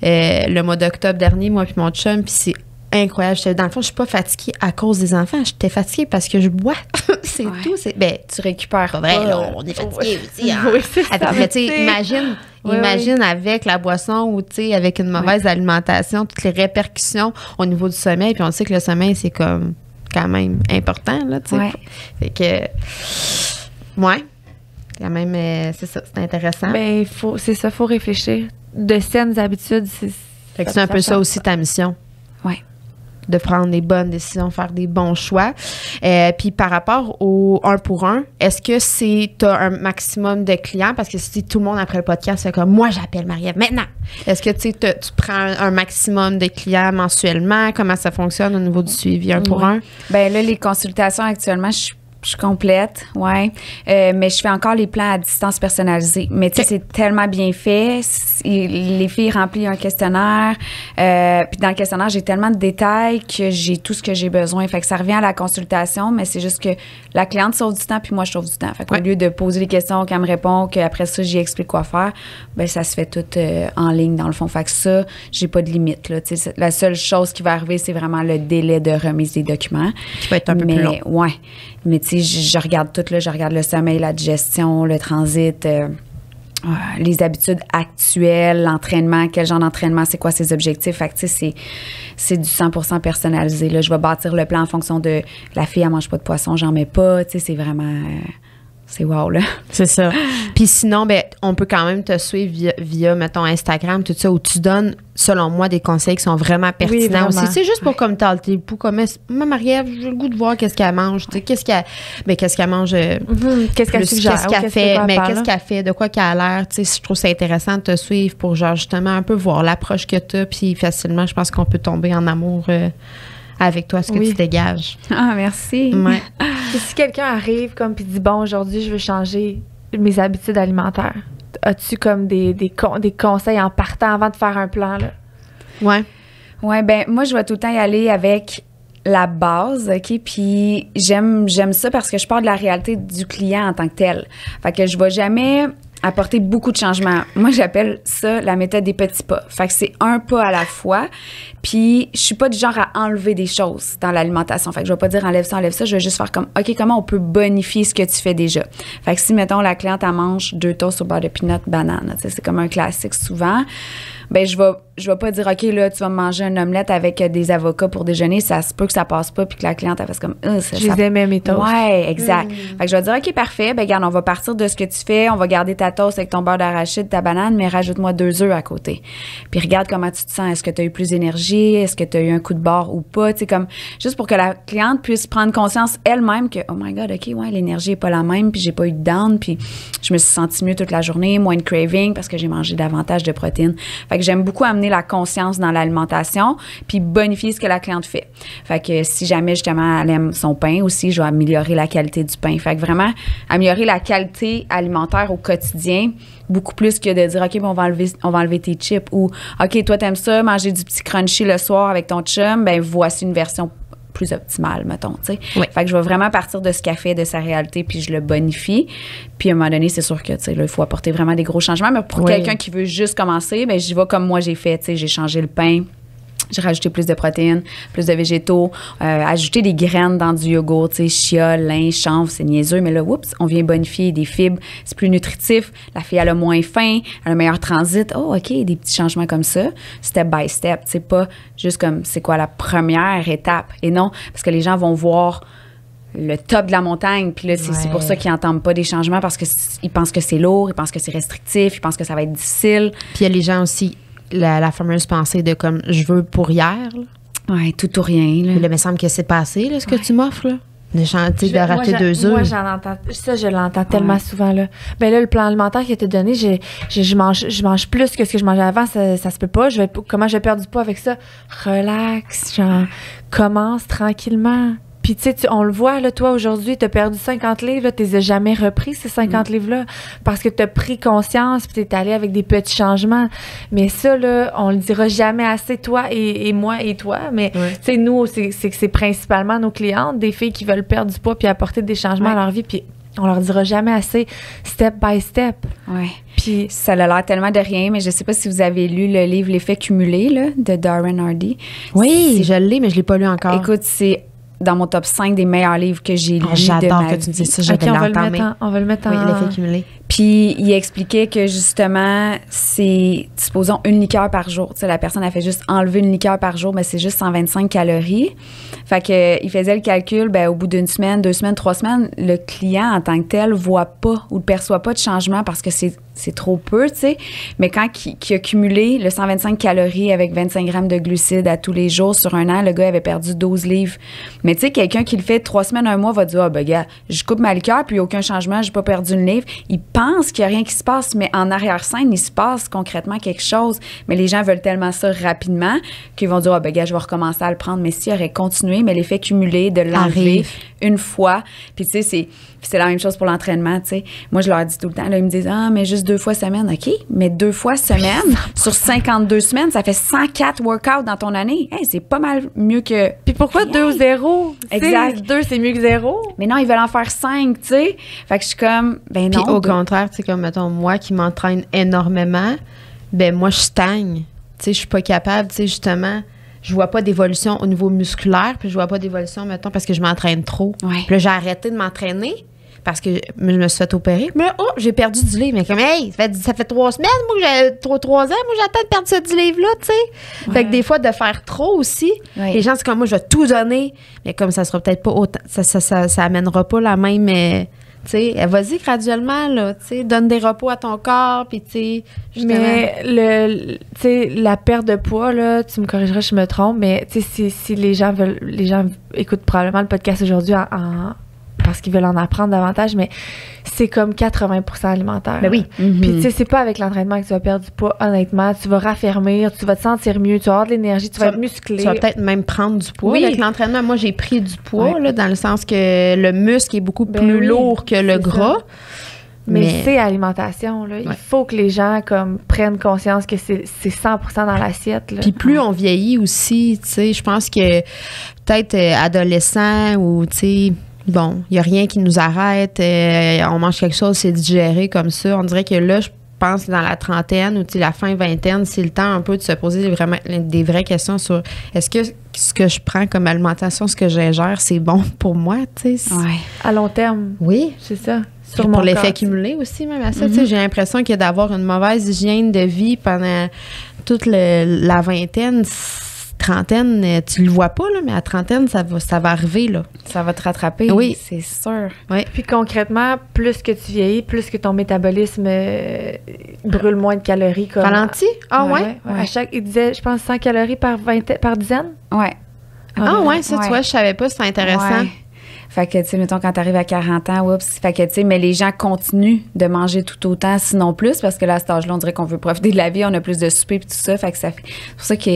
le mois d'octobre dernier, moi puis mon chum, puis c'est incroyable. Dans le fond, je suis pas fatiguée à cause des enfants. J'étais fatiguée parce que je bois. C'est tout. Tu récupères pas. Vrai, là, on est fatigué aussi. Hein. Oui, c'est ça. Attends, mais tu sais, imagine avec la boisson ou tu sais, avec une mauvaise alimentation, toutes les répercussions au niveau du sommeil. Puis on sait que le sommeil, c'est comme quand même important, là, tu sais. Ouais. Fait que, quand même, c'est ça, c'est intéressant. Ben, faut réfléchir. De saines habitudes, Fait que c'est un peu ça aussi ta mission. Ouais. De prendre des bonnes décisions, faire des bons choix. Puis par rapport au 1 pour 1, est-ce que tu as un maximum de clients? Parce que si tout le monde après le podcast fait comme moi, j'appelle Marie-Ève maintenant. Est-ce que tu prends un maximum de clients mensuellement? Comment ça fonctionne au niveau du suivi 1 pour 1? Ben là, les consultations actuellement, je suis complète, mais je fais encore les plans à distance personnalisés. Mais tu sais, c'est tellement bien fait. Les filles remplissent un questionnaire. Puis dans le questionnaire, j'ai tellement de détails que j'ai tout ce que j'ai besoin. Fait que ça revient à la consultation, mais c'est juste que la cliente sauve du temps, puis moi, je sauve du temps. Fait qu'au lieu de poser des questions, qu'elle me répond, qu'après ça, j'y explique quoi faire, ben ça se fait tout en ligne, dans le fond. Fait que ça, j'ai pas de limite, là. Tu sais, la seule chose qui va arriver, c'est vraiment le délai de remise des documents. Qui va être un peu plus long. Ouais. Mais tu sais, je regarde tout, là. Je regarde le sommeil, la digestion, le transit, les habitudes actuelles, l'entraînement, quel genre d'entraînement, c'est quoi ses objectifs. Fait que tu sais, c'est du 100% personnalisé, là. Je vais bâtir le plan en fonction de la fille, elle mange pas de poisson, j'en mets pas. Tu sais, c'est vraiment... c'est wow, là. C'est ça. Puis sinon, ben, on peut quand même te suivre via, mettons, Instagram, tout ça, où tu donnes, selon moi, des conseils qui sont vraiment pertinents aussi. C'est juste pour comme t'as tes poux, comme Marie-Ève, j'ai le goût de voir qu'est-ce qu'elle mange. Tu sais, qu'est-ce qu'elle mange. Qu'est-ce qu'elle suggère. Qu'est-ce qu'elle fait. Mais qu'est-ce qu'elle fait, de quoi qu'elle a l'air. Tu sais, je trouve ça intéressant de te suivre pour, genre, justement, un peu voir l'approche que tu as. Puis facilement, je pense qu'on peut tomber en amour avec toi, ce que tu dégages. Ah, merci. Ouais. Et si quelqu'un arrive comme puis dit bon, aujourd'hui je veux changer mes habitudes alimentaires, as-tu comme des conseils en partant avant de faire un plan, là? Ouais, ben moi je vais tout le temps y aller avec la base, OK? Puis j'aime ça parce que je pars de la réalité du client en tant que tel. Fait que je vais jamais apporter beaucoup de changements. Moi, j'appelle ça la méthode des petits pas. Fait que c'est un pas à la fois. Puis, je suis pas du genre à enlever des choses dans l'alimentation. Fait que je vais pas dire enlève ça. Je vais juste faire comme, OK, comment on peut bonifier ce que tu fais déjà? Fait que si, mettons, la cliente, elle mange 2 toasts au beurre de peanut, banane. C'est comme un classique souvent. ben je vais pas dire, OK, là, tu vas manger un omelette avec des avocats pour déjeuner. Ça se peut que ça passe pas puis que la cliente, elle fasse comme, je les aimais, mes toasts. Ouais, exact. Fait que je vais dire, OK, parfait. Ben, regarde, on va partir de ce que tu fais. On va garder ta toast avec ton beurre d'arachide, ta banane, mais rajoute-moi 2 œufs à côté. Puis regarde comment tu te sens. Est-ce que tu as eu plus d'énergie? Est-ce que tu as eu un coup de barre ou pas? Tu sais, comme, juste pour que la cliente puisse prendre conscience elle-même que, oh my God, OK, ouais, l'énergie est pas la même, puis j'ai pas eu de down, puis je me suis sentie mieux toute la journée, moins de craving parce que j'ai mangé davantage de protéines. Fait que j'aime beaucoup amener la conscience dans l'alimentation, puis bonifier ce que la cliente fait. Fait que si jamais, justement, elle aime son pain aussi, je vais améliorer la qualité du pain. Fait que vraiment, améliorer la qualité alimentaire au quotidien, beaucoup plus que de dire, OK, ben on va enlever tes chips, ou OK, toi, t'aimes ça, manger du petit crunchy le soir avec ton chum, ben voici une version plus optimale, mettons, tu sais. Oui. Fait que je vais vraiment partir de ce qu'elle fait, de sa réalité, puis je le bonifie. Puis à un moment donné, c'est sûr que, tu sais, là, il faut apporter vraiment des gros changements. Mais pour quelqu'un qui veut juste commencer, ben j'y vais comme moi j'ai fait, tu sais, j'ai changé le pain. J'ai rajouté plus de protéines, plus de végétaux, ajouté des graines dans du yogourt, tu sais, chia, lin, chanvre, c'est niaiseux, mais là, oups, on vient bonifier des fibres, c'est plus nutritif, la fille, elle a moins faim, elle a un meilleur transit. Oh, OK, des petits changements comme ça, step by step, tu sais, pas juste comme, c'est quoi la première étape? Et non, parce que les gens vont voir le top de la montagne, puis là, c'est pour ça qu'ils n'entendent pas des changements, parce qu'ils pensent que c'est lourd, ils pensent que c'est restrictif, ils pensent que ça va être difficile. Puis il y a les gens aussi, la fameuse pensée de comme je veux pour hier. Oui, tout ou rien. Là. Mais là, il me semble que c'est passé, là, ce que tu m'offres. Là. De racheter 2 œufs. Moi, je l'entends tellement souvent. Là. Ben là, le plan alimentaire qui a été donné, je mange plus que ce que je mangeais avant. Ça se peut pas. Comment je vais perdre du poids avec ça? Relax, genre, commence tranquillement. Puis, tu sais, on le voit, là, toi, aujourd'hui, t'as perdu 50 livres, là, t'es jamais repris, ces 50 livres-là, parce que t'as pris conscience, puis t'es allé avec des petits changements. Mais ça, là, on le dira jamais assez, toi et moi et toi, mais, tu sais, nous, c'est principalement nos clientes, des filles qui veulent perdre du poids puis apporter des changements à leur vie, puis on leur dira jamais assez, step by step. Oui. Puis ça a l'air tellement de rien, mais je sais pas si vous avez lu le livre L'effet cumulé, là, de Darren Hardy. Oui, je l'ai, mais je l'ai pas lu encore. Écoute, c'est dans mon top 5 des meilleurs livres que j'ai lus de ma vie. que tu me dises ça, j'avais l'entendre. On va le mettre en... Oui, l'effet cumulé. Puis, il expliquait que, justement, c'est, supposons, une liqueur par jour. Tu sais, la personne a fait juste enlever une liqueur par jour, mais c'est juste 125 calories. Fait que, il faisait le calcul, ben, au bout d'une semaine, 2 semaines, 3 semaines, le client, en tant que tel, voit pas ou ne perçoit pas de changement parce que c'est trop peu, tu sais. Mais quand il a cumulé le 125 calories avec 25 grammes de glucides à tous les jours sur un an, le gars avait perdu 12 livres. Mais tu sais, quelqu'un qui le fait 3 semaines, 1 mois va dire, ah, ben, gars, je coupe ma liqueur, puis aucun changement, j'ai pas perdu une livre. Il pense qu'il y a rien qui se passe, mais en arrière-scène, il se passe concrètement quelque chose. Mais les gens veulent tellement ça rapidement qu'ils vont dire, ah, ben, gars, je vais recommencer à le prendre. Mais s'il aurait continué, mais l'effet cumulé de l'enlever une fois, puis tu sais, c'est la même chose pour l'entraînement, tu sais. Moi, je leur dis tout le temps, là, ils me disent, ah, mais juste 2 fois semaine. OK, mais 2 fois semaine, sur 52 semaines, ça fait 104 workouts dans ton année. Hey, c'est pas mal mieux que... Puis pourquoi 2 ou 0? Exact. 2, c'est mieux que 0. Mais non, ils veulent en faire 5, tu sais. Fait que je suis comme, ben non. Puis au contraire, tu sais, comme, mettons, moi qui m'entraîne énormément, ben moi, je stagne. Tu sais, je suis pas capable, tu sais, justement... Je vois pas d'évolution au niveau musculaire, puis je vois pas d'évolution, mettons, parce que je m'entraîne trop. Ouais. Puis là, j'ai arrêté de m'entraîner parce que je me suis fait opérer. Mais là, j'ai perdu du livre. Mais comme, hey, ça fait 3 semaines, moi, que j'ai 3 ans, moi, j'attends de perdre ce 10 livres-là, tu sais. Ouais. Fait que des fois, de faire trop aussi, les gens, c'est comme, moi, je vais tout donner, mais comme ça sera peut-être pas autant, ça amènera pas la même... tu sais, vas-y graduellement, là, tu sais, donne des repos à ton corps, puis tu sais, justement. Mais, tu sais, la perte de poids, là, tu me corrigeras si je me trompe, mais, tu sais, si les gens écoutent probablement le podcast aujourd'hui parce qu'ils veulent en apprendre davantage, mais c'est comme 80% alimentaire. Ben oui. Mm-hmm. Puis, tu sais, c'est pas avec l'entraînement que tu vas perdre du poids, honnêtement. Tu vas raffermir, tu vas te sentir mieux, tu vas avoir de l'énergie, tu vas être musclé. Tu vas peut-être même prendre du poids. Oui. Avec l'entraînement, moi, j'ai pris du poids, là, dans le sens que le muscle est beaucoup plus lourd que le gras. Mais c'est alimentation, là. Il faut que les gens, comme, prennent conscience que c'est 100% dans l'assiette, là. Puis plus on vieillit aussi, tu sais, je pense que peut-être adolescent ou, tu sais, bon, il n'y a rien qui nous arrête, on mange quelque chose, c'est digéré comme ça. On dirait que là, je pense que dans la trentaine ou la fin vingtaine, c'est le temps un peu de se poser des vraies questions sur est-ce que ce que je prends comme alimentation, ce que j'ingère, c'est bon pour moi, tu sais. Ouais. À long terme. Oui. C'est ça. Pour l'effet cumulé aussi, même à ça. Tu sais, j'ai l'impression que d'avoir une mauvaise hygiène de vie pendant toute la vingtaine, trentaine, tu le vois pas, là, mais à trentaine, ça va arriver, là. Ça va te rattraper, oui, c'est sûr. Oui. Puis concrètement, plus que tu vieillis, plus que ton métabolisme brûle moins de calories. Comme Ralenti? Ah ouais? À chaque, il disait, je pense, 100 calories par dizaine. Ouais. Ah ouais, ça, tu vois, je savais pas, c'est intéressant. Ouais. Fait que, tu sais, mettons, quand t'arrives à 40 ans, oups, fait que, tu sais, mais les gens continuent de manger tout autant, sinon plus, parce que là, à cet âge-là, on dirait qu'on veut profiter de la vie, on a plus de souper et tout ça, fait que ça fait... C'est pour ça que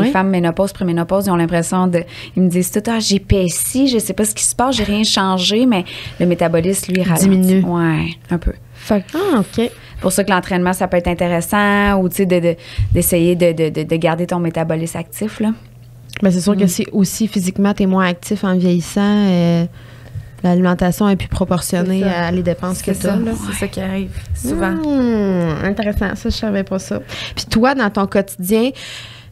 les femmes ménopause, préménopause, ils ont l'impression de... Ils me disent tout, j'épaissis, je sais pas ce qui se passe, j'ai rien changé, mais le métabolisme, lui, ralentit. Diminue. Ouais, un peu. Fait que, OK. Pour ça que l'entraînement, ça peut être intéressant, ou, tu sais, d'essayer de garder ton métabolisme actif, là. Mais c'est sûr que c'est aussi physiquement, t'es moins actif en vieillissant. L'alimentation est plus proportionnée à les dépenses que tu as. C'est ça qui arrive souvent. Intéressant. Ça, je savais pas ça. Puis toi, dans ton quotidien,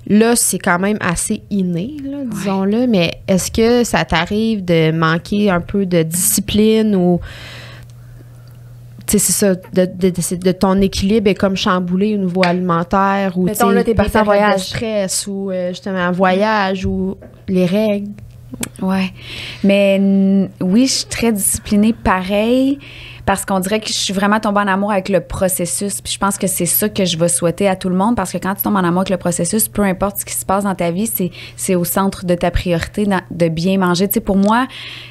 là, c'est quand même assez inné, là, disons-le, mais est-ce que ça t'arrive de manquer un peu de discipline ou... Tu sais, c'est ça, de ton équilibre est comme chamboulé au niveau alimentaire ou mettons, là, t'es parti en voyage. De stress ou justement un voyage ou les règles. Ouais. Mais oui, je suis très disciplinée pareil parce qu'on dirait que je suis vraiment tombée en amour avec le processus. Puis je pense que c'est ça que je vais souhaiter à tout le monde parce que quand tu tombes en amour avec le processus, peu importe ce qui se passe dans ta vie, c'est au centre de ta priorité de bien manger. Tu sais, pour moi,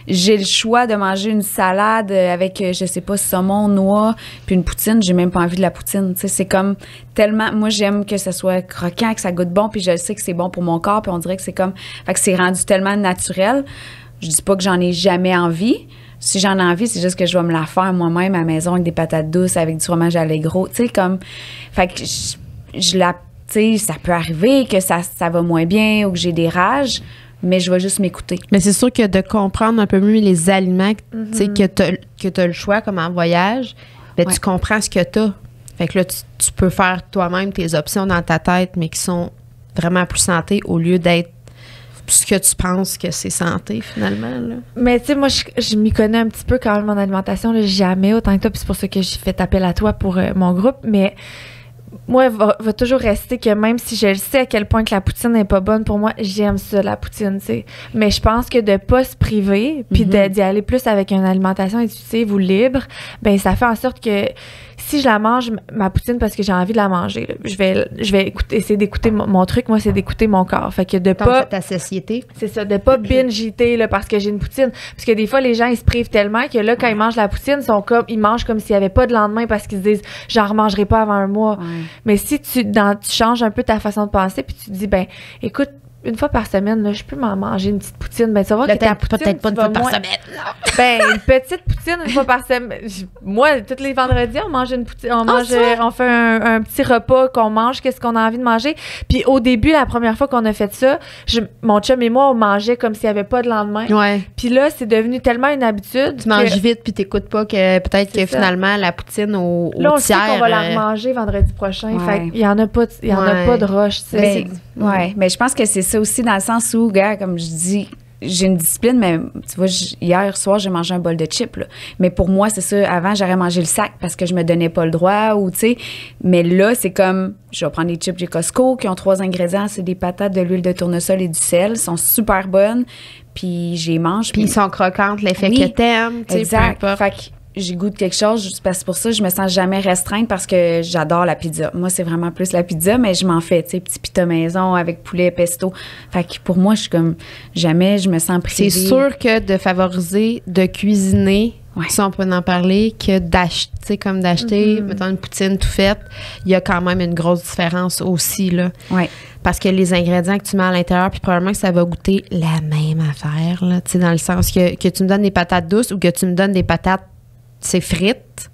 j'ai le choix de manger une salade avec, je sais pas, saumon, noix, puis une poutine. J'ai même pas envie de la poutine. Tu sais, c'est comme tellement... Moi, j'aime que ce soit croquant, que ça goûte bon, puis je sais que c'est bon pour mon corps, puis on dirait que c'est comme... Fait que c'est rendu tellement naturel. Je dis pas que j'en ai jamais envie. Si j'en ai envie, c'est juste que je vais me la faire moi-même à la maison avec des patates douces, avec du fromage Allegro. Tu sais, comme... Fait que je la... Tu sais, ça peut arriver que ça va moins bien ou que j'ai des rages, mais je vais juste m'écouter. Mais c'est sûr que de comprendre un peu mieux les aliments, tu sais, que t'as le choix, comme en voyage, ben tu comprends ce que t'as. Fait que là, tu peux faire toi-même tes options dans ta tête, mais qui sont vraiment plus santé au lieu d'être ce que tu penses que c'est santé, finalement. Là. Mais tu sais, moi, je m'y connais un petit peu quand même en alimentation, là, jamais autant que toi, puis c'est pour ça que j'ai fait appel à toi pour mon groupe, mais moi, va toujours rester que même si je le sais à quel point que la poutine n'est pas bonne pour moi, j'aime ça, la poutine, tu sais. Mais je pense que de pas se priver, puis d'y aller plus avec une alimentation intuitive ou libre, ben ça fait en sorte que si je la mange, ma poutine, parce que j'ai envie de la manger, là, je vais essayer d'écouter mon truc, moi, c'est d'écouter mon corps. Fait que de pas... ta satiété. C'est ça, de pas binge-eater, là, parce que j'ai une poutine. Parce que des fois, les gens, ils se privent tellement que là, quand ils mangent la poutine, ils mangent comme s'il n'y avait pas de lendemain parce qu'ils se disent, j'en remangerai pas avant un mois. Ouais. Mais si tu changes un peu ta façon de penser, puis tu te dis, ben, écoute, une fois par semaine, là, je peux m'en manger une petite poutine. Ben, tu vas voir que ta poutine, peut-être pas une fois par semaine. Ben, une petite poutine une fois par semaine. Moi, tous les vendredis, on mange une poutine. On fait un petit repas qu'on mange, qu'est-ce qu'on a envie de manger. Puis au début, la première fois qu'on a fait ça, mon chum et moi, on mangeait comme s'il n'y avait pas de lendemain. Ouais. Puis là, c'est devenu tellement une habitude. Tu manges vite, puis t'écoutes pas que peut-être que finalement, la poutine au là, on tiers... sait qu'on va la remanger vendredi prochain. Ouais. Fait qu'il y en a pas de rush, tu sais. Mais je pense que c'est ça aussi dans le sens où, gars, comme je dis, j'ai une discipline, mais tu vois, hier soir, j'ai mangé un bol de chips, là. Mais pour moi, c'est ça, avant, j'aurais mangé le sac parce que je me donnais pas le droit ou, tu sais. Mais là, c'est comme, je vais prendre des chips chez Costco qui ont 3 ingrédients, c'est des patates, de l'huile de tournesol et du sel, sont super bonnes, puis j'y mange. Puis ils sont croquantes, l'effet que t'aimes, tu sais, peu importe. Fait que j'ai goût de quelque chose, c'est pour ça que je me sens jamais restreinte parce que j'adore la pizza. Moi, c'est vraiment plus la pizza, mais je m'en fais, tu sais, petit pita maison avec poulet, pesto. Fait que pour moi, je suis comme, jamais je me sens privée. C'est sûr que de favoriser, de cuisiner, si on peut en parler, que d'acheter, mettons, une poutine tout faite, il y a quand même une grosse différence aussi, là. Ouais. Parce que les ingrédients que tu mets à l'intérieur, puis probablement que ça va goûter la même affaire, là, tu sais, dans le sens que tu me donnes des patates douces ou que tu me donnes des patates c'est frites.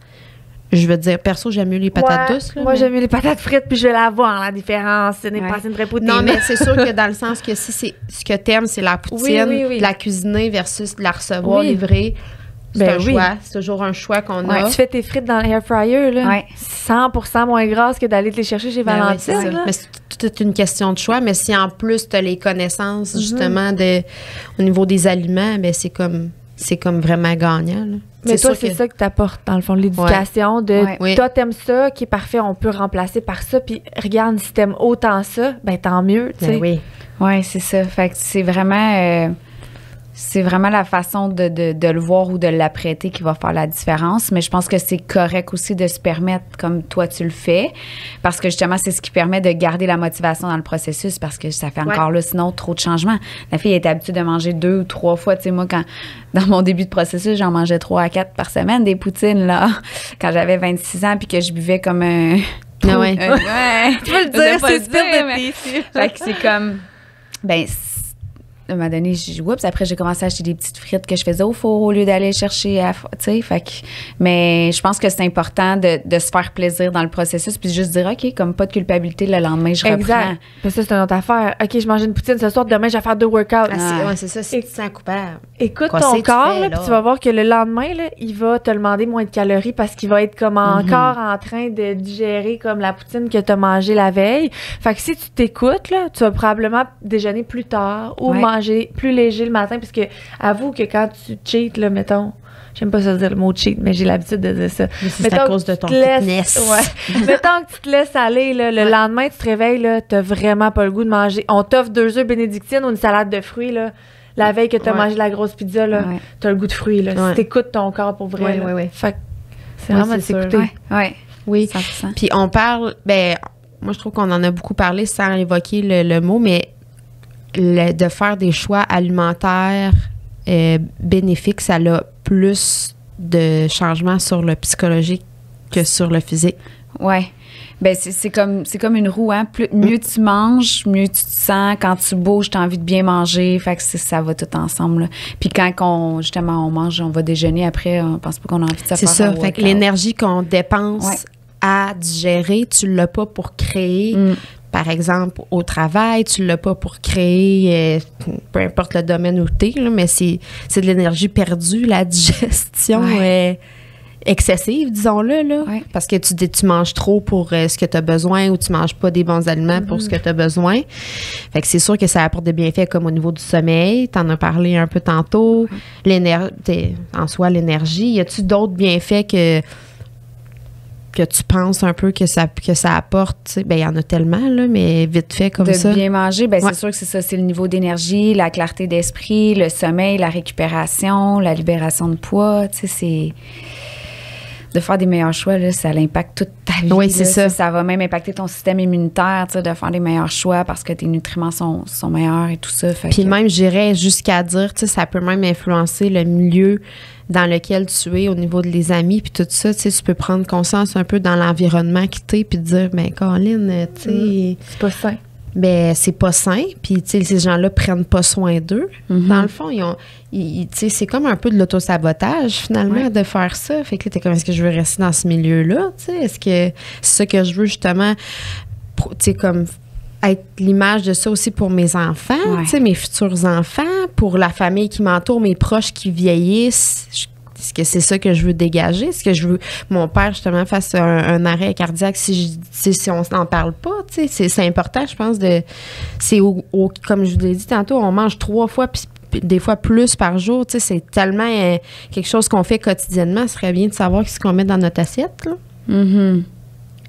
Je veux dire, perso, j'aime mieux les patates douces. Là, moi, j'aime mieux les patates frites, puis je vais la voir, la différence. Ce n'est pas une vraie poutine. Non, mais c'est sûr que dans le sens que si c'est ce que t'aimes, c'est la poutine, de la cuisiner versus de la recevoir livrée. C'est un choix. C'est toujours un choix qu'on a. Tu fais tes frites dans l'air fryer, là. 100% moins grasses que d'aller te les chercher chez Valentine. Oui, mais c'est toute une question de choix. Mais si en plus, tu as les connaissances, justement, au niveau des aliments, ben c'est comme... c'est comme vraiment gagnant. Là. Mais toi, c'est ça que t'apportes, dans le fond, l'éducation de toi, t'aimes ça, qui est parfait, on peut remplacer par ça, puis regarde, si t'aimes autant ça, ben tant mieux, tu sais. Oui. Oui, c'est ça. Fait que c'est vraiment la façon de le voir ou de l'apprêter qui va faire la différence. Mais je pense que c'est correct aussi de se permettre, comme toi, tu le fais, parce que justement, c'est ce qui permet de garder la motivation dans le processus, parce que ça fait encore là, sinon, trop de changements. La fille est habituée de manger 2 ou 3 fois. Tu sais, moi, dans mon début de processus, j'en mangeais 3 à 4 par semaine, des poutines, là, quand j'avais 26 ans, puis que je buvais comme un... Ah ouais. Tu peux le dire, c'est sûr. Fait que c'est comme... Ben, à un moment donné, après, j'ai commencé à acheter des petites frites que je faisais au four au lieu d'aller chercher tu sais, fait que, mais je pense que c'est important de se faire plaisir dans le processus puis juste dire, OK, comme pas de culpabilité, le lendemain, je reprends. Exact. Puis ça, c'est une autre affaire. OK, je mange une poutine ce soir, demain, je vais faire 2 workouts. C'est ça, si tu te sens coupable. Écoute ton corps, là, puis tu vas voir que le lendemain, là, il va te demander moins de calories parce qu'il va être comme encore en train de digérer comme la poutine que tu as mangée la veille. Fait que si tu t'écoutes, là, tu vas probablement déjeuner plus tard ou manger plus léger le matin, parce que avoue que quand tu cheats, là, mettons, j'aime pas ça dire le mot cheat, mais j'ai l'habitude de dire ça. C'est à cause de ton fitness. Mettons que tu te laisses aller, là, le lendemain, tu te réveilles, là, t'as vraiment pas le goût de manger. On t'offre 2 œufs bénédictines ou une salade de fruits, là. La veille que t'as mangé la grosse pizza, là, t'as le goût de fruits, là. Si t'écoutes ton corps pour vrai, fait que c'est vraiment de s'écouter. Oui. 100%. Puis on parle, moi, je trouve qu'on en a beaucoup parlé sans évoquer le mot, mais de faire des choix alimentaires bénéfiques, ça a plus de changements sur le psychologique que sur le physique. Oui. Ben c'est comme une roue, hein. Mieux tu manges, mieux tu te sens. Quand tu bouges, tu as envie de bien manger. Fait que ça va tout ensemble, là. Puis quand on mange, on va déjeuner après, on pense pas qu'on a envie de se faire. C'est ça. Fait que l'énergie qu'on dépense à digérer, tu l'as pas pour créer. Par exemple, au travail, tu l'as pas pour créer, peu importe le domaine où tu es, mais c'est de l'énergie perdue, la digestion excessive, disons-le, là. Parce que tu manges trop pour ce que tu as besoin ou tu manges pas des bons aliments pour ce que tu as besoin. Fait que c'est sûr que ça apporte des bienfaits comme au niveau du sommeil. Tu en as parlé un peu tantôt. En soi, l'énergie. Y a-tu d'autres bienfaits que tu penses un peu que ça apporte? Ben, il y en a tellement, là, mais vite fait comme ça. De bien manger, ben c'est sûr que c'est ça. C'est le niveau d'énergie, la clarté d'esprit, le sommeil, la récupération, la libération de poids. Tu sais, c'est... De faire des meilleurs choix, là, ça impacte toute ta vie. Oui, c'est ça. Ça va même impacter ton système immunitaire, tu sais, de faire des meilleurs choix parce que tes nutriments sont meilleurs et tout ça. Puis même, j'irais jusqu'à dire, tu sais, ça peut même influencer le milieu dans lequel tu es au niveau de les amis puis tout ça. Tu sais, tu peux prendre conscience un peu dans l'environnement qui t'es puis te dire, ben Caroline, tu sais... C'est pas sain. Ben c'est pas sain, puis tu sais, ces gens-là prennent pas soin d'eux. Dans le fond, tu sais, c'est comme un peu de l'auto-sabotage, finalement, de faire ça. Fait que là, t'es comme, est-ce que je veux rester dans ce milieu-là? Tu sais, est-ce que c'est ça que je veux, justement, tu sais, comme être l'image de ça aussi pour mes enfants, tu sais, mes futurs enfants, pour la famille qui m'entoure, mes proches qui vieillissent. Est-ce que c'est ça que je veux dégager? Est-ce que je veux mon père, justement, fasse un arrêt cardiaque si on n'en parle pas? C'est important, je pense, comme je vous l'ai dit tantôt, on mange 3 fois puis des fois plus par jour. C'est tellement quelque chose qu'on fait quotidiennement. Ce serait bien de savoir ce qu'on met dans notre assiette, là.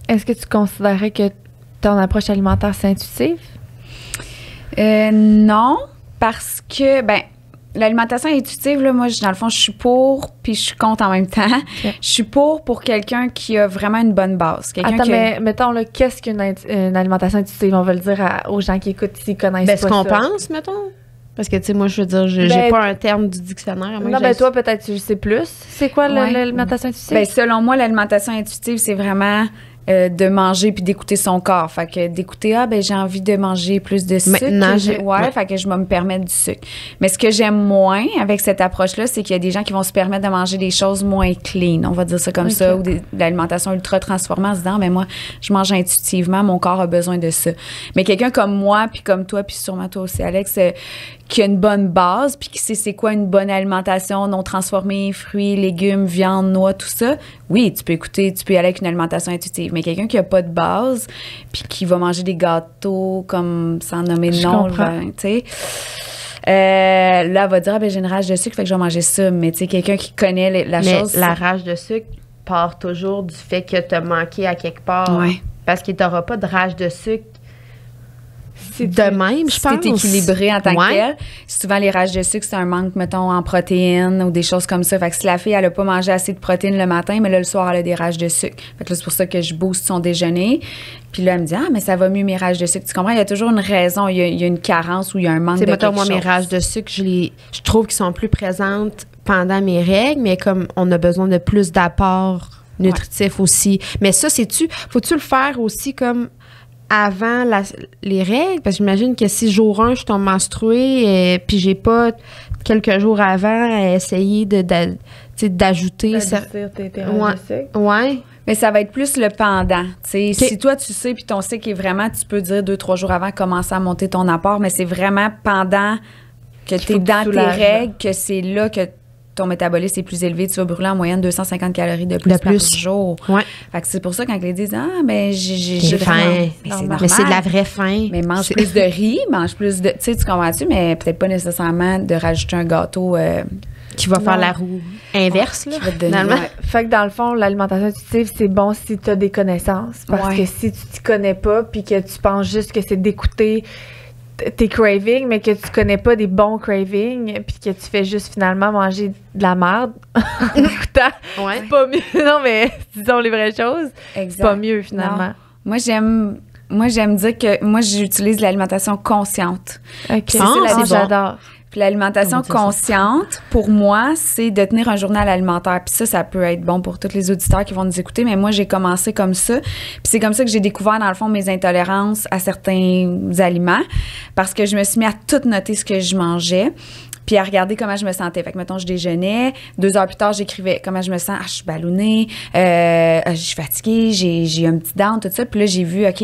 Est-ce que tu considérais que ton approche alimentaire, c'est intuitive? Non, parce que, l'alimentation intuitive, là, moi, dans le fond, je suis pour, puis je suis contre en même temps. Okay. Je suis pour quelqu'un qui a vraiment une bonne base. Mais mettons, là, qu'est-ce qu'une alimentation intuitive? On va le dire aux gens qui écoutent s'ils connaissent pas ça. Ce qu'on pense, mettons? Parce que, tu sais, moi, je veux dire, j'ai pas un terme du dictionnaire. Non, toi, peut-être, tu sais plus. C'est quoi l'alimentation intuitive? Selon moi, l'alimentation intuitive, c'est vraiment... de manger puis d'écouter son corps. Fait que d'écouter, j'ai envie de manger plus de sucre. Fait que je vais me permettre du sucre. Mais ce que j'aime moins avec cette approche-là, c'est qu'il y a des gens qui vont se permettre de manger des choses moins clean. On va dire ça comme ça, ou de l'alimentation ultra transformée en se disant, mais moi, je mange intuitivement, mon corps a besoin de ça. Mais quelqu'un comme moi, puis comme toi, puis sûrement toi aussi, Alex, qui a une bonne base, puis qui sait c'est quoi une bonne alimentation non transformée, fruits, légumes, viande, noix, tout ça, oui, tu peux y aller avec une alimentation intuitive. Mais quelqu'un qui n'a pas de base, puis qui va manger des gâteaux comme sans nommer de nom, tu sais, Là, elle va dire, ben j'ai une rage de sucre, fait que je vais manger ça. Mais tu sais, quelqu'un qui connaît la chose. La rage de sucre part toujours du fait que tu as manqué à quelque part. Ouais. Parce que tu n'auras pas de rage de sucre C'est de même, je pense. C'est équilibré en tant que tel. Souvent, les rages de sucre, c'est un manque, mettons, en protéines ou des choses comme ça. Fait que si la fille, elle a pas mangé assez de protéines le matin, mais là, le soir, elle a des rages de sucre. Fait que là, c'est pour ça que je booste son déjeuner. Puis là, elle me dit, mais ça va mieux mes rages de sucre. Tu comprends? Il y a toujours une raison. Il y a une carence ou il y a un manque de quelque chose. Moi, mes rages de sucre, je trouve qu'ils sont plus présentes pendant mes règles, mais comme on a besoin de plus d'apports nutritifs aussi. Mais ça, faut-tu le faire aussi comme avant les règles? Parce que j'imagine que si jour 1, je tombe menstruée, puis j'ai pas quelques jours avant essayé d'ajouter tes rages de sucre. Ouais. Mais ça va être plus le pendant. Okay. Si toi, tu sais, puis ton cycle est vraiment, tu peux dire 2-3 jours avant, commencer à monter ton apport, mais c'est vraiment pendant que tu es dans tes règles, que c'est là que ton métabolisme est plus élevé, tu vas brûler en moyenne 250 calories de plus par jour. Ouais. Fait que c'est pour ça quand les disent ben j'ai faim. Mais c'est normal. Mais c'est de la vraie faim. Mais mange plus de riz, mange plus de, tu sais, tu comprends-tu, mais peut-être pas nécessairement de rajouter un gâteau qui va faire la roue inverse là. Finalement. Fait que dans le fond, l'alimentation intuitive, c'est bon si tu as des connaissances parce que si tu t'y connais pas puis que tu penses juste que c'est d'écouter tes cravings, mais que tu connais pas des bons cravings, puis que tu fais juste finalement manger de la merde en écoutant, c'est pas mieux. Non, mais disons les vraies choses, c'est pas mieux finalement. Non. Moi, j'aime dire que moi, j'utilise l'alimentation consciente. OK. C'est bon. J'adore. Puis l'alimentation consciente, pour moi, c'est de tenir un journal alimentaire. Puis ça peut être bon pour tous les auditeurs qui vont nous écouter, mais moi, j'ai commencé comme ça. Puis c'est comme ça que j'ai découvert, dans le fond, mes intolérances à certains aliments, parce que je me suis mis à tout noter ce que je mangeais, puis à regarder comment je me sentais. Fait que, mettons, je déjeunais. 2 heures plus tard, j'écrivais comment je me sens. Je suis ballonnée, je suis fatiguée, j'ai un petit down, tout ça. Puis là, j'ai vu, OK,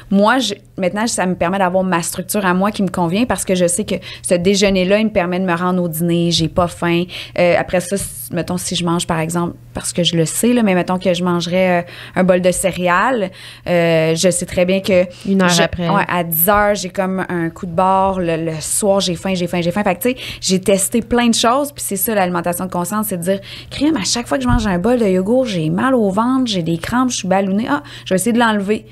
moi, maintenant, ça me permet d'avoir ma structure à moi qui me convient parce que je sais que ce déjeuner-là, il me permet de me rendre au dîner. J'ai pas faim. Après ça, mettons, si je mange, par exemple, parce que je le sais, là, mais mettons que je mangerais un bol de céréales, je sais très bien que... Une heure après. Ouais, à 10 heures, j'ai comme un coup de barre. Le soir, j'ai faim. Fait que, tu sais, j'ai testé plein de choses, puis c'est ça, l'alimentation de conscience, c'est de dire, crème, à chaque fois que je mange un bol de yogourt, j'ai mal au ventre, j'ai des crampes, je suis ballonnée. Je vais essayer de l'enlever.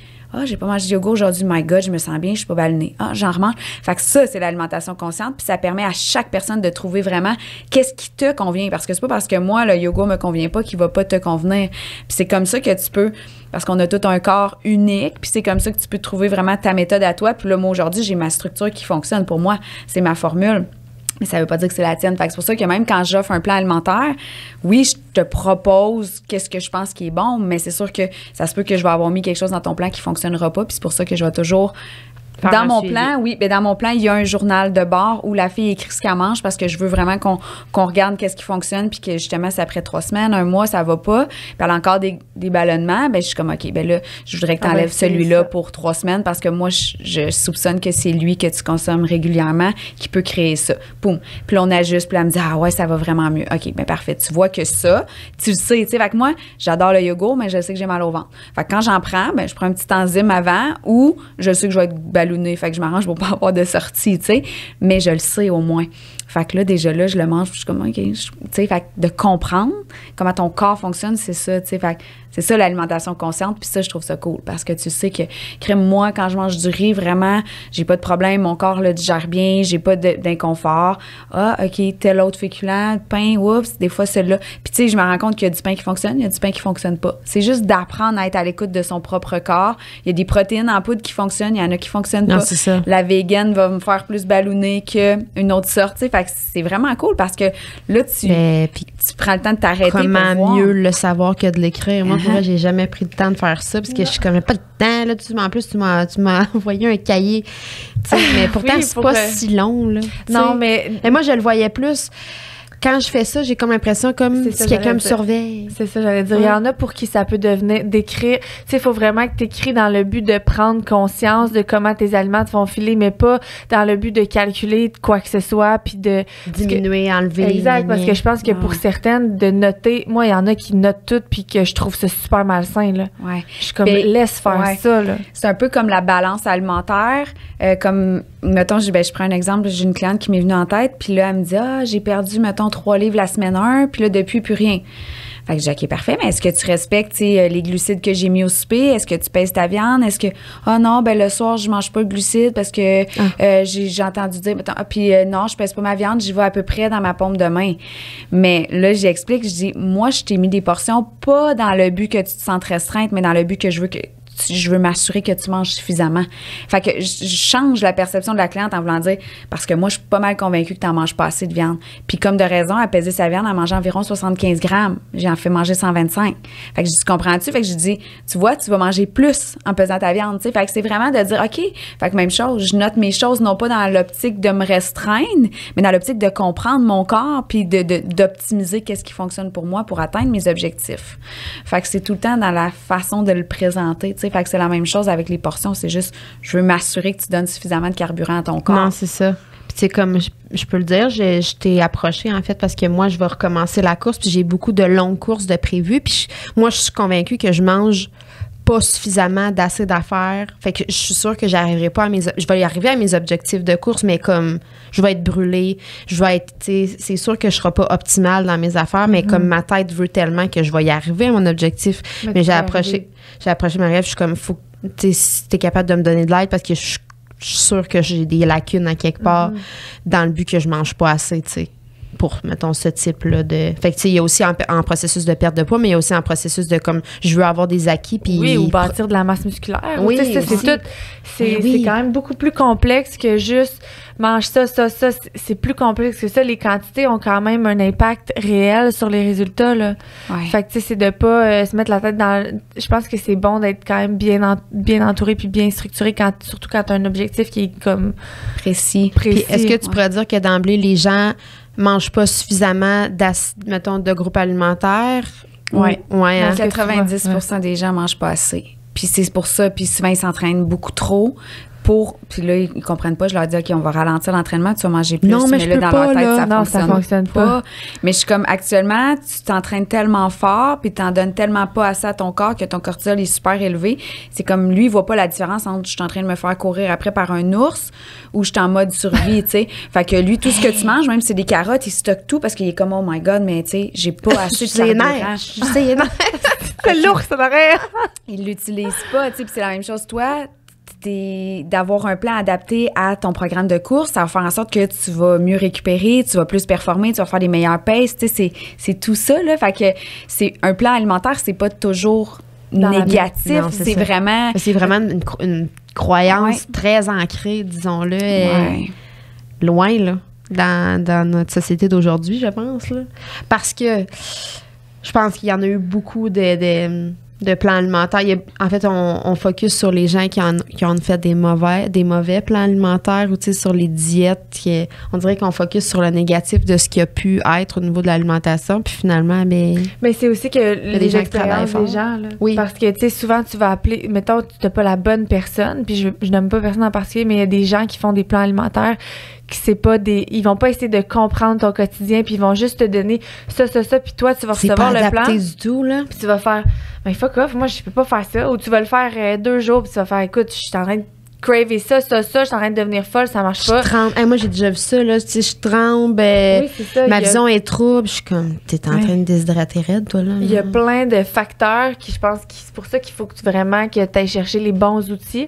J'ai pas mangé de yogourt aujourd'hui, my God, je me sens bien, je suis pas ballonnée. J'en remange. Fait que ça, c'est l'alimentation consciente, puis ça permet à chaque personne de trouver vraiment qu'est-ce qui te convient. Parce que c'est pas parce que moi, le yogourt me convient pas qu'il va pas te convenir. Puis c'est comme ça que tu peux, parce qu'on a tout un corps unique, puis c'est comme ça que tu peux trouver vraiment ta méthode à toi. Puis là, moi, aujourd'hui, j'ai ma structure qui fonctionne pour moi. C'est ma formule. Mais ça veut pas dire que c'est la tienne. Fait que c'est pour ça que même quand j'offre un plan alimentaire, oui, je te propose qu'est-ce que je pense qui est bon, mais c'est sûr que ça se peut que je vais avoir mis quelque chose dans ton plan qui fonctionnera pas, puis c'est pour ça que je vais toujours... Dans mon plan, oui, mais dans mon plan, il y a un journal de bord où la fille écrit ce qu'elle mange parce que je veux vraiment qu'on regarde qu'est-ce qui fonctionne puis que justement, c'est après 3 semaines, 1 mois, ça va pas. Puis elle a encore des ballonnements. Je suis comme, OK, là, je voudrais que tu enlèves celui-là pour 3 semaines parce que moi, je soupçonne que c'est lui que tu consommes régulièrement qui peut créer ça. Poum. Puis là, on ajuste. Puis là, elle me dit, ah ouais, ça va vraiment mieux. OK, parfait. Tu vois que ça, tu le sais. Tu sais, fait que moi, j'adore le yogourt, mais je sais que j'ai mal au ventre. Fait que quand j'en prends, je prends un petit enzyme avant ou je sais que je vais être ballonnée. Fait que je m'arrange pour pas avoir de sortie, tu sais. Mais je le sais au moins. Fait que là, déjà là, je le mange, puis je suis comme, OK. Tu sais, fait que de comprendre comment ton corps fonctionne, c'est ça, tu sais. Fait que c'est ça l'alimentation consciente, puis ça, je trouve ça cool. Parce que tu sais que, crème, moi, quand je mange du riz, vraiment, j'ai pas de problème. Mon corps le digère bien, j'ai pas d'inconfort. OK, tel autre féculent, pain, oups, des fois, celui-là. Puis tu sais, je me rends compte qu'il y a du pain qui fonctionne, il y a du pain qui fonctionne pas. C'est juste d'apprendre à être à l'écoute de son propre corps. Il y a des protéines en poudre qui fonctionnent, il y en a qui fonctionnent pas. C'est ça. La vegan va me faire plus ballonner qu'une autre sorte, tu sais. Fait que c'est vraiment cool parce que là, tu prends le temps de t'arrêter. Comment mieux le savoir que de l'écrire? Moi, pour vrai, j'ai jamais pris le temps de faire ça parce que je suis comme, pas de temps. Là, en plus, tu m'as envoyé un cahier. Mais pourtant, c'est pas si long. Là, non, mais moi, je le voyais plus. quand je fais ça, j'ai comme l'impression comme si quelqu'un me surveille. C'est ça, j'allais dire. Il y en a pour qui ça peut devenir d'écrire. Tu sais, il faut vraiment que tu écris dans le but de prendre conscience de comment tes aliments te vont filer, mais pas dans le but de calculer quoi que ce soit, puis de diminuer, enlever. Exact, parce que je pense que pour certaines, de noter, moi, il y en a qui notent tout, puis que je trouve ça super malsain, là. Ouais. Je suis comme, laisse faire ça, là. C'est un peu comme la balance alimentaire. Comme, mettons, je prends un exemple, j'ai une cliente qui m'est venue en tête, puis là, elle me dit, j'ai perdu, mettons, 3 livres la semaine 1, puis là, depuis, plus rien. Fait que j'ai dit, OK, parfait, mais est-ce que tu respectes les glucides que j'ai mis au souper? Est-ce que tu pèses ta viande? Est-ce que, non, le soir, je mange pas de glucides parce que j'ai entendu dire, puis non, je pèse pas ma viande, j'y vais à peu près dans ma paume de main. Mais là, j'explique, je dis, moi, je t'ai mis des portions pas dans le but que tu te sentes restreinte, mais dans le but que je veux m'assurer que tu manges suffisamment. Fait que je change la perception de la cliente en voulant dire, parce que moi, je suis pas mal convaincue que tu n'en manges pas assez de viande. Puis comme de raison, elle pesait sa viande, elle mangeait environ 75 grammes. J'en fais manger 125. Fait que je dis, comprends-tu? Fait que je dis, tu vois, tu vas manger plus en pesant ta viande, tu sais. Fait que c'est vraiment de dire, OK. Fait que même chose, je note mes choses non pas dans l'optique de me restreindre, mais dans l'optique de comprendre mon corps puis d'optimiser qu'est-ce qui fonctionne pour moi pour atteindre mes objectifs. Fait que c'est tout le temps dans la façon de le présenter, tu sais. Fait que c'est la même chose avec les portions. C'est juste, je veux m'assurer que tu donnes suffisamment de carburant à ton corps. Non, c'est ça. Puis, tu sais, comme je peux le dire, je t'ai approchée, en fait, parce que moi, je vais recommencer la course, puis j'ai beaucoup de longues courses de prévues. Puis, moi, je suis convaincue que je mange pas suffisamment d'assez d'affaires. Fait que je suis sûre que j'arriverai pas je vais y arriver à mes objectifs de course, mais comme je vais être brûlée, je vais être, tu sais, c'est sûr que je serai pas optimale dans mes affaires, mais comme ma tête veut tellement que je vais y arriver à mon objectif. Mais j'ai approché Marie-Ève, je suis comme, faut, tu sais, si t'es capable de me donner de l'aide parce que je suis sûre que j'ai des lacunes à quelque part dans le but que je mange pas assez, tu sais. Pour, mettons, ce type-là de... Fait que, tu sais, il y a aussi en processus de perte de poids, mais il y a aussi en processus de, comme, je veux avoir des acquis, puis... Oui, ou bâtir de la masse musculaire. Oui, c'est tout... C'est quand même beaucoup plus complexe que juste mange ça. C'est plus complexe que ça. Les quantités ont quand même un impact réel sur les résultats, là. Ouais. Fait que, tu sais, c'est de pas se mettre la tête dans... Je pense que c'est bon d'être quand même bien entouré puis bien structuré, surtout quand t'as un objectif qui est, comme... Précis. Puis est-ce que tu pourrais dire que d'emblée, les gens mangent pas suffisamment mettons, de groupes alimentaires? Oui. Ouais, hein? 90% des gens mangent pas assez. Puis c'est pour ça, puis souvent, ils s'entraînent beaucoup trop. Puis là, ils comprennent pas. Je leur dis, OK, on va ralentir l'entraînement, tu vas manger plus. Non, mais je là, peux dans pas, leur tête, là. ça fonctionne pas. Mais je suis comme, actuellement, tu t'entraînes tellement fort, puis t'en donnes tellement pas assez à ton corps que ton cortisol est super élevé. C'est comme, lui, il voit pas la différence entre je suis en train de me faire courir après par un ours ou je suis en mode survie, tu sais. Fait que lui, tout ce que tu manges, même si c'est des carottes, il stocke tout parce qu'il est comme, oh my God, mais tu sais, j'ai pas assez de carburant. C'est l'ours en arrière. Il l'utilise pas, tu sais, puis c'est la même chose, toi. D'avoir un plan adapté à ton programme de course, ça va faire en sorte que tu vas mieux récupérer, tu vas plus performer, tu vas faire des meilleures paces, tu sais, c'est tout ça, là. Fait que c'est un plan alimentaire, c'est pas toujours négatif, non, c'est vraiment... C'est vraiment une croyance très ancrée, disons-le, loin, là, dans notre société d'aujourd'hui, je pense, là. Parce que je pense qu'il y en a eu beaucoup de plans alimentaires. En fait, on focus sur les gens qui ont fait des mauvais plans alimentaires ou, tu sais, sur les diètes. On dirait qu'on focus sur le négatif de ce qui a pu être au niveau de l'alimentation. Puis finalement, mais c'est aussi que les expériences des gens, là. Oui. Parce que, tu sais, souvent, tu vas appeler, mettons, tu n'as pas la bonne personne, puis je n'aime pas personne en particulier, mais il y a des gens qui font des plans alimentaires ils vont pas essayer de comprendre ton quotidien, puis ils vont juste te donner ça, puis toi, tu vas recevoir le plan. C'est pas adapté du tout, là. Puis tu vas faire, fuck off, moi, je peux pas faire ça. Ou tu vas le faire 2 jours, puis tu vas faire, écoute, je suis en train de craver ça, je suis en train de devenir folle, ça marche pas. Moi, j'ai déjà vu ça, là. Tu sais, je tremble, oui, c'est ça, ma vision est trouble. Je suis comme, t'es en train de déshydrater raide, toi, là. Il y a plein de facteurs qui, je pense, c'est pour ça qu'il faut que tu ailles chercher les bons outils.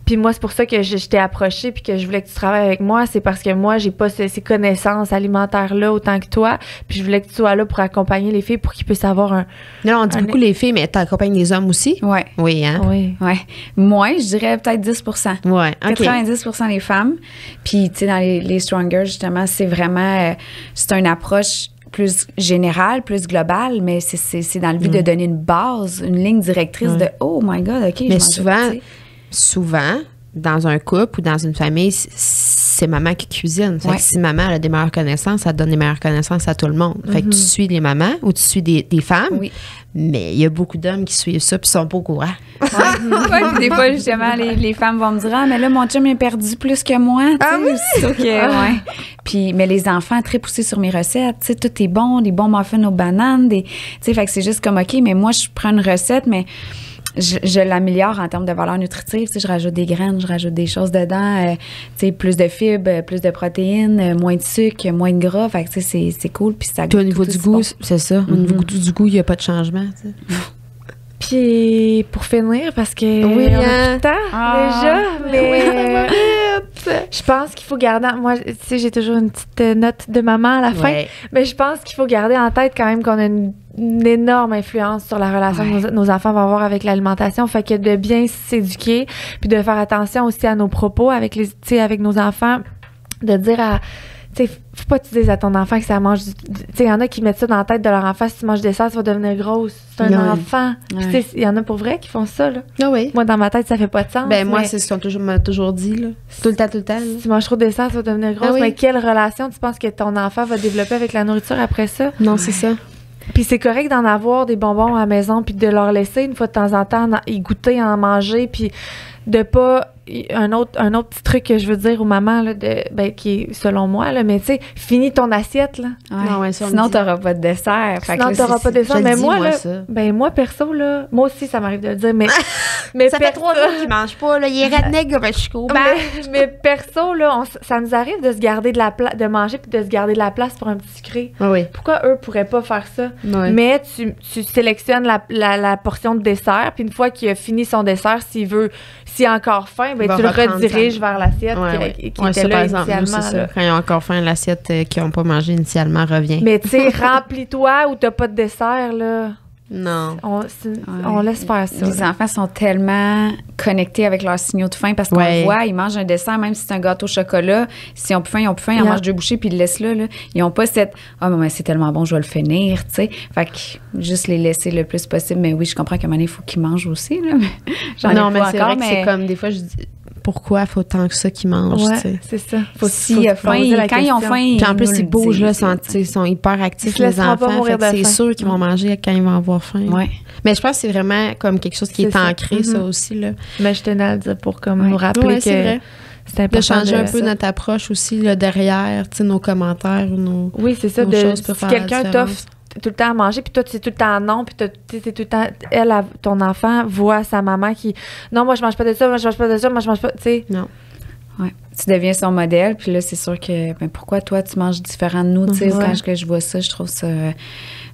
Puis moi, c'est pour ça que je t'ai approché puis que je voulais que tu travailles avec moi. C'est parce que moi, j'ai pas ces connaissances alimentaires-là autant que toi. Puis je voulais que tu sois là pour accompagner les filles pour qu'ils puissent avoir un... Non, on dit beaucoup les filles, mais t'accompagnes les hommes aussi? Ouais. Oui, hein? Oui. Ouais. Moins, je dirais peut-être 10%. Ouais, OK. 90% les femmes. Puis, tu sais, dans les Stronger, justement, c'est vraiment... c'est une approche plus générale, plus globale, mais c'est dans le but de donner une base, une ligne directrice de « Oh my God, OK, mais souvent, dans un couple ou dans une famille, c'est maman qui cuisine. Fait Ouais. que si maman elle a des meilleures connaissances, ça donne des meilleures connaissances à tout le monde. Fait que tu suis les mamans ou tu suis des femmes, Oui. mais il y a beaucoup d'hommes qui suivent ça puis sont pas au courant. Ouais, puis des fois, justement, les femmes vont me dire mais là, mon chum il a perdu plus que moi. Aussitôt que, ouais. Puis, mais les enfants, très poussés sur mes recettes. Tu sais, tout est bon, des bons muffins aux bananes. Tu sais, fait que c'est juste comme, OK, mais moi, je prends une recette, mais je l'améliore en termes de valeur nutritive. Tu sais, je rajoute des graines, je rajoute des choses dedans. Tu sais, plus de fibres, plus de protéines, moins de sucre, moins de gras. Fait que, tu sais, c'est cool. Puis ça Puis au goûte niveau tout du aussi goût, bon. c'est ça. Au niveau du goût, il n'y a pas de changement. Tu sais. Puis pour finir, parce que Oui, on a hein. plus de temps Ah, déjà, mais je pense qu'il faut garder. Moi, tu sais, j'ai toujours une petite note de maman à la fin, Ouais. mais je pense qu'il faut garder en tête quand même qu'on a une énorme influence sur la relation que nos enfants vont avoir avec l'alimentation. Fait que de bien s'éduquer, puis de faire attention aussi à nos propos avec tu sais, avec nos enfants, de dire à tu sais, faut pas que tu dises à ton enfant que ça mange tu sais, il y en a qui mettent ça dans la tête de leur enfant, si tu manges des salades, tu vas devenir grosse. C'est un Ouais. enfant. Puis, tu sais, il y en a pour vrai qui font ça, là. Ah oui. Moi, dans ma tête, ça fait pas de sens. Ben moi, mais c'est ce qu'on m'a toujours dit. Là. Tout le temps, là. si tu manges trop de dessert, tu vas devenir grosse. Ah oui. Mais quelle relation tu penses que ton enfant va développer avec la nourriture après ça? Non, c'est ça. Puis c'est correct d'en avoir des bonbons à la maison, puis de leur laisser une fois de temps en temps y goûter, en manger, puis de pas... Un autre petit truc que je veux dire aux mamans, là, qui est selon moi, là, mais tu sais, finis ton assiette, là. Ouais. Non, ouais, ça, on me Sinon, dit. t'auras pas de dessert. Fait que Sinon, là, t'auras pas de dessert. je le Mais dis, moi, moi, là, ça. moi, perso, là, moi aussi, ça m'arrive de le dire, mais Ça fait 3 jours qu'il mange pas. Là. Il est redneck comme Chico. mais perso, là, ça nous arrive de se garder de manger puis de se garder de la place pour un petit sucré. Oui. Pourquoi eux pourraient pas faire ça? Ouais. Mais tu sélectionnes la portion de dessert, puis une fois qu'il a fini son dessert, s'il a encore faim, ben Il va tu le reprendre rediriges vers l'assiette Ouais, qui ouais, était ça, là par exemple, nous, initialement. c'est là. ça. Quand ils ont encore faim, l'assiette qu'ils n'ont pas mangé initialement revient. Mais tu sais, remplis-toi ou t'as pas de dessert, là. Non. On laisse faire ça. Les là. enfants sont tellement connectés avec leurs signaux de faim parce qu'on Ouais. le voit, ils mangent un dessert, même si c'est un gâteau au chocolat. S'ils ont plus faim, ils ont plus faim, ils en Yeah. mangent 2 bouchées puis ils le laissent là. Ils n'ont pas cette « Ah, mais c'est tellement bon, je vais le finir », tu sais. Fait que juste les laisser le plus possible. Mais oui, je comprends qu'à un moment donné, il faut qu'ils mangent aussi, là. J'en ai Non, pas mais c'est encore, vrai que c'est comme des fois, je dis pourquoi faut tant que ça qu'ils mangent, tu sais. Ouais, c'est ça. S'il a faim, quand ils ont faim, Puis en plus, nous ils le bougent, disent, là, c'est- ils sont hyper actifs, Ils se les laisseront pas enfants. mourir Fait que de c'est faim. sûr qu'ils vont manger quand ils vont avoir faim. Ouais. Mais je pense que c'est vraiment comme quelque chose qui C'est est ça. ancré, ça Mhm. aussi, là. Mais je tenais à le dire pour comme Ouais. nous rappeler Ouais, que c'est vrai. c'est important De changer un peu ça. notre approche aussi, là, derrière, tu sais, nos commentaires ou nos... Oui, c'est ça. nos De, choses si peuvent faire la quelqu'un différence. t'offre tout le temps à manger, puis toi, tu sais tout le temps non, puis t'es tout le temps... ton enfant voit sa maman qui... Non, moi, je mange pas de ça, moi, je mange pas de ça, moi, je mange pas... Tu sais, Non. Ouais. Tu deviens son modèle, puis là, c'est sûr que, ben, pourquoi toi, tu manges différent de nous, tu sais, Ouais. quand je vois ça, je trouve ça,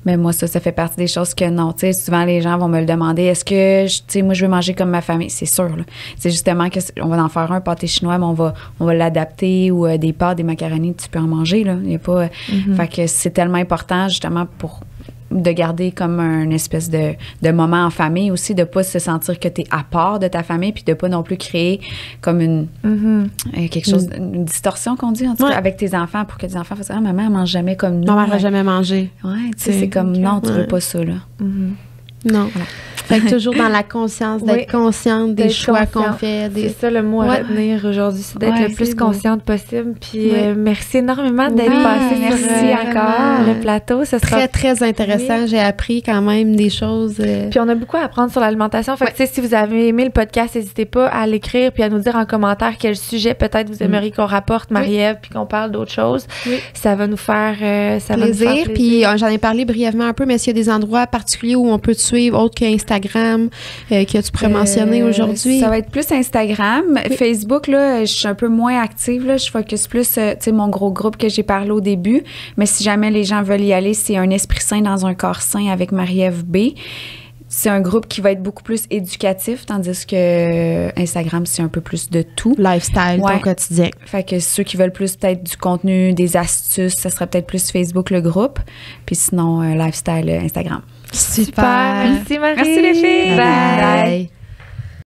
mais moi, ça fait partie des choses que non, tu sais, souvent, les gens vont me le demander, est-ce que, tu sais, moi, je veux manger comme ma famille, c'est sûr, là. C'est justement que on va en faire un pâté chinois, mais on va l'adapter, ou des pâtes, des macaronis, tu peux en manger, là, il y a pas, fait que c'est tellement important, justement, de garder comme un espèce de moment en famille aussi, de pas se sentir que tu es à part de ta famille, puis de pas non plus créer comme quelque chose, une distorsion qu'on dit en tout cas, Ouais. avec tes enfants, pour que tes enfants fassent « Ah, maman, elle mange jamais comme nous. » Maman n'a jamais mangé. Ouais, tu sais, C'est- c'est comme « Non, tu Ouais. veux pas ça, là. Non. Fait que toujours dans la conscience, d'être Oui. consciente des D'être choix qu'on consciente. fait. c'est ça le mot à Ouais. retenir aujourd'hui, c'est d'être Ouais, le plus c'est beau. consciente possible. Puis Ouais. merci énormément d'être Oui, passé merci sur encore. le plateau. Ce sera Très, très intéressant. J'ai appris quand même des choses. Puis on a beaucoup à apprendre sur l'alimentation. Fait que, tu sais, si vous avez aimé le podcast, n'hésitez pas à l'écrire puis à nous dire en commentaire quel sujet peut-être vous aimeriez qu'on rapporte, Marie-Ève, puis qu'on parle d'autres choses. Oui. Ça va nous faire ça va nous faire plaisir. Puis j'en ai parlé brièvement un peu, mais s'il y a des endroits particuliers où on peut te suivre, autre qu'Instagram, que tu pourrais mentionner aujourd'hui? Ça va être plus Instagram. Oui. Facebook, là, je suis un peu moins active. Là, je focus plus, tu sais, mon gros groupe que j'ai parlé au début. Mais si jamais les gens veulent y aller, c'est Un esprit sain dans un corps sain avec Marie-Ève B. C'est un groupe qui va être beaucoup plus éducatif, tandis que Instagram, c'est un peu plus de tout. Lifestyle, Ouais. ton quotidien. Fait que ceux qui veulent plus peut-être du contenu, des astuces, ça serait peut-être plus Facebook, le groupe. Puis sinon, lifestyle, Instagram. Super. Merci Marie. Merci les filles. Bye. Bye.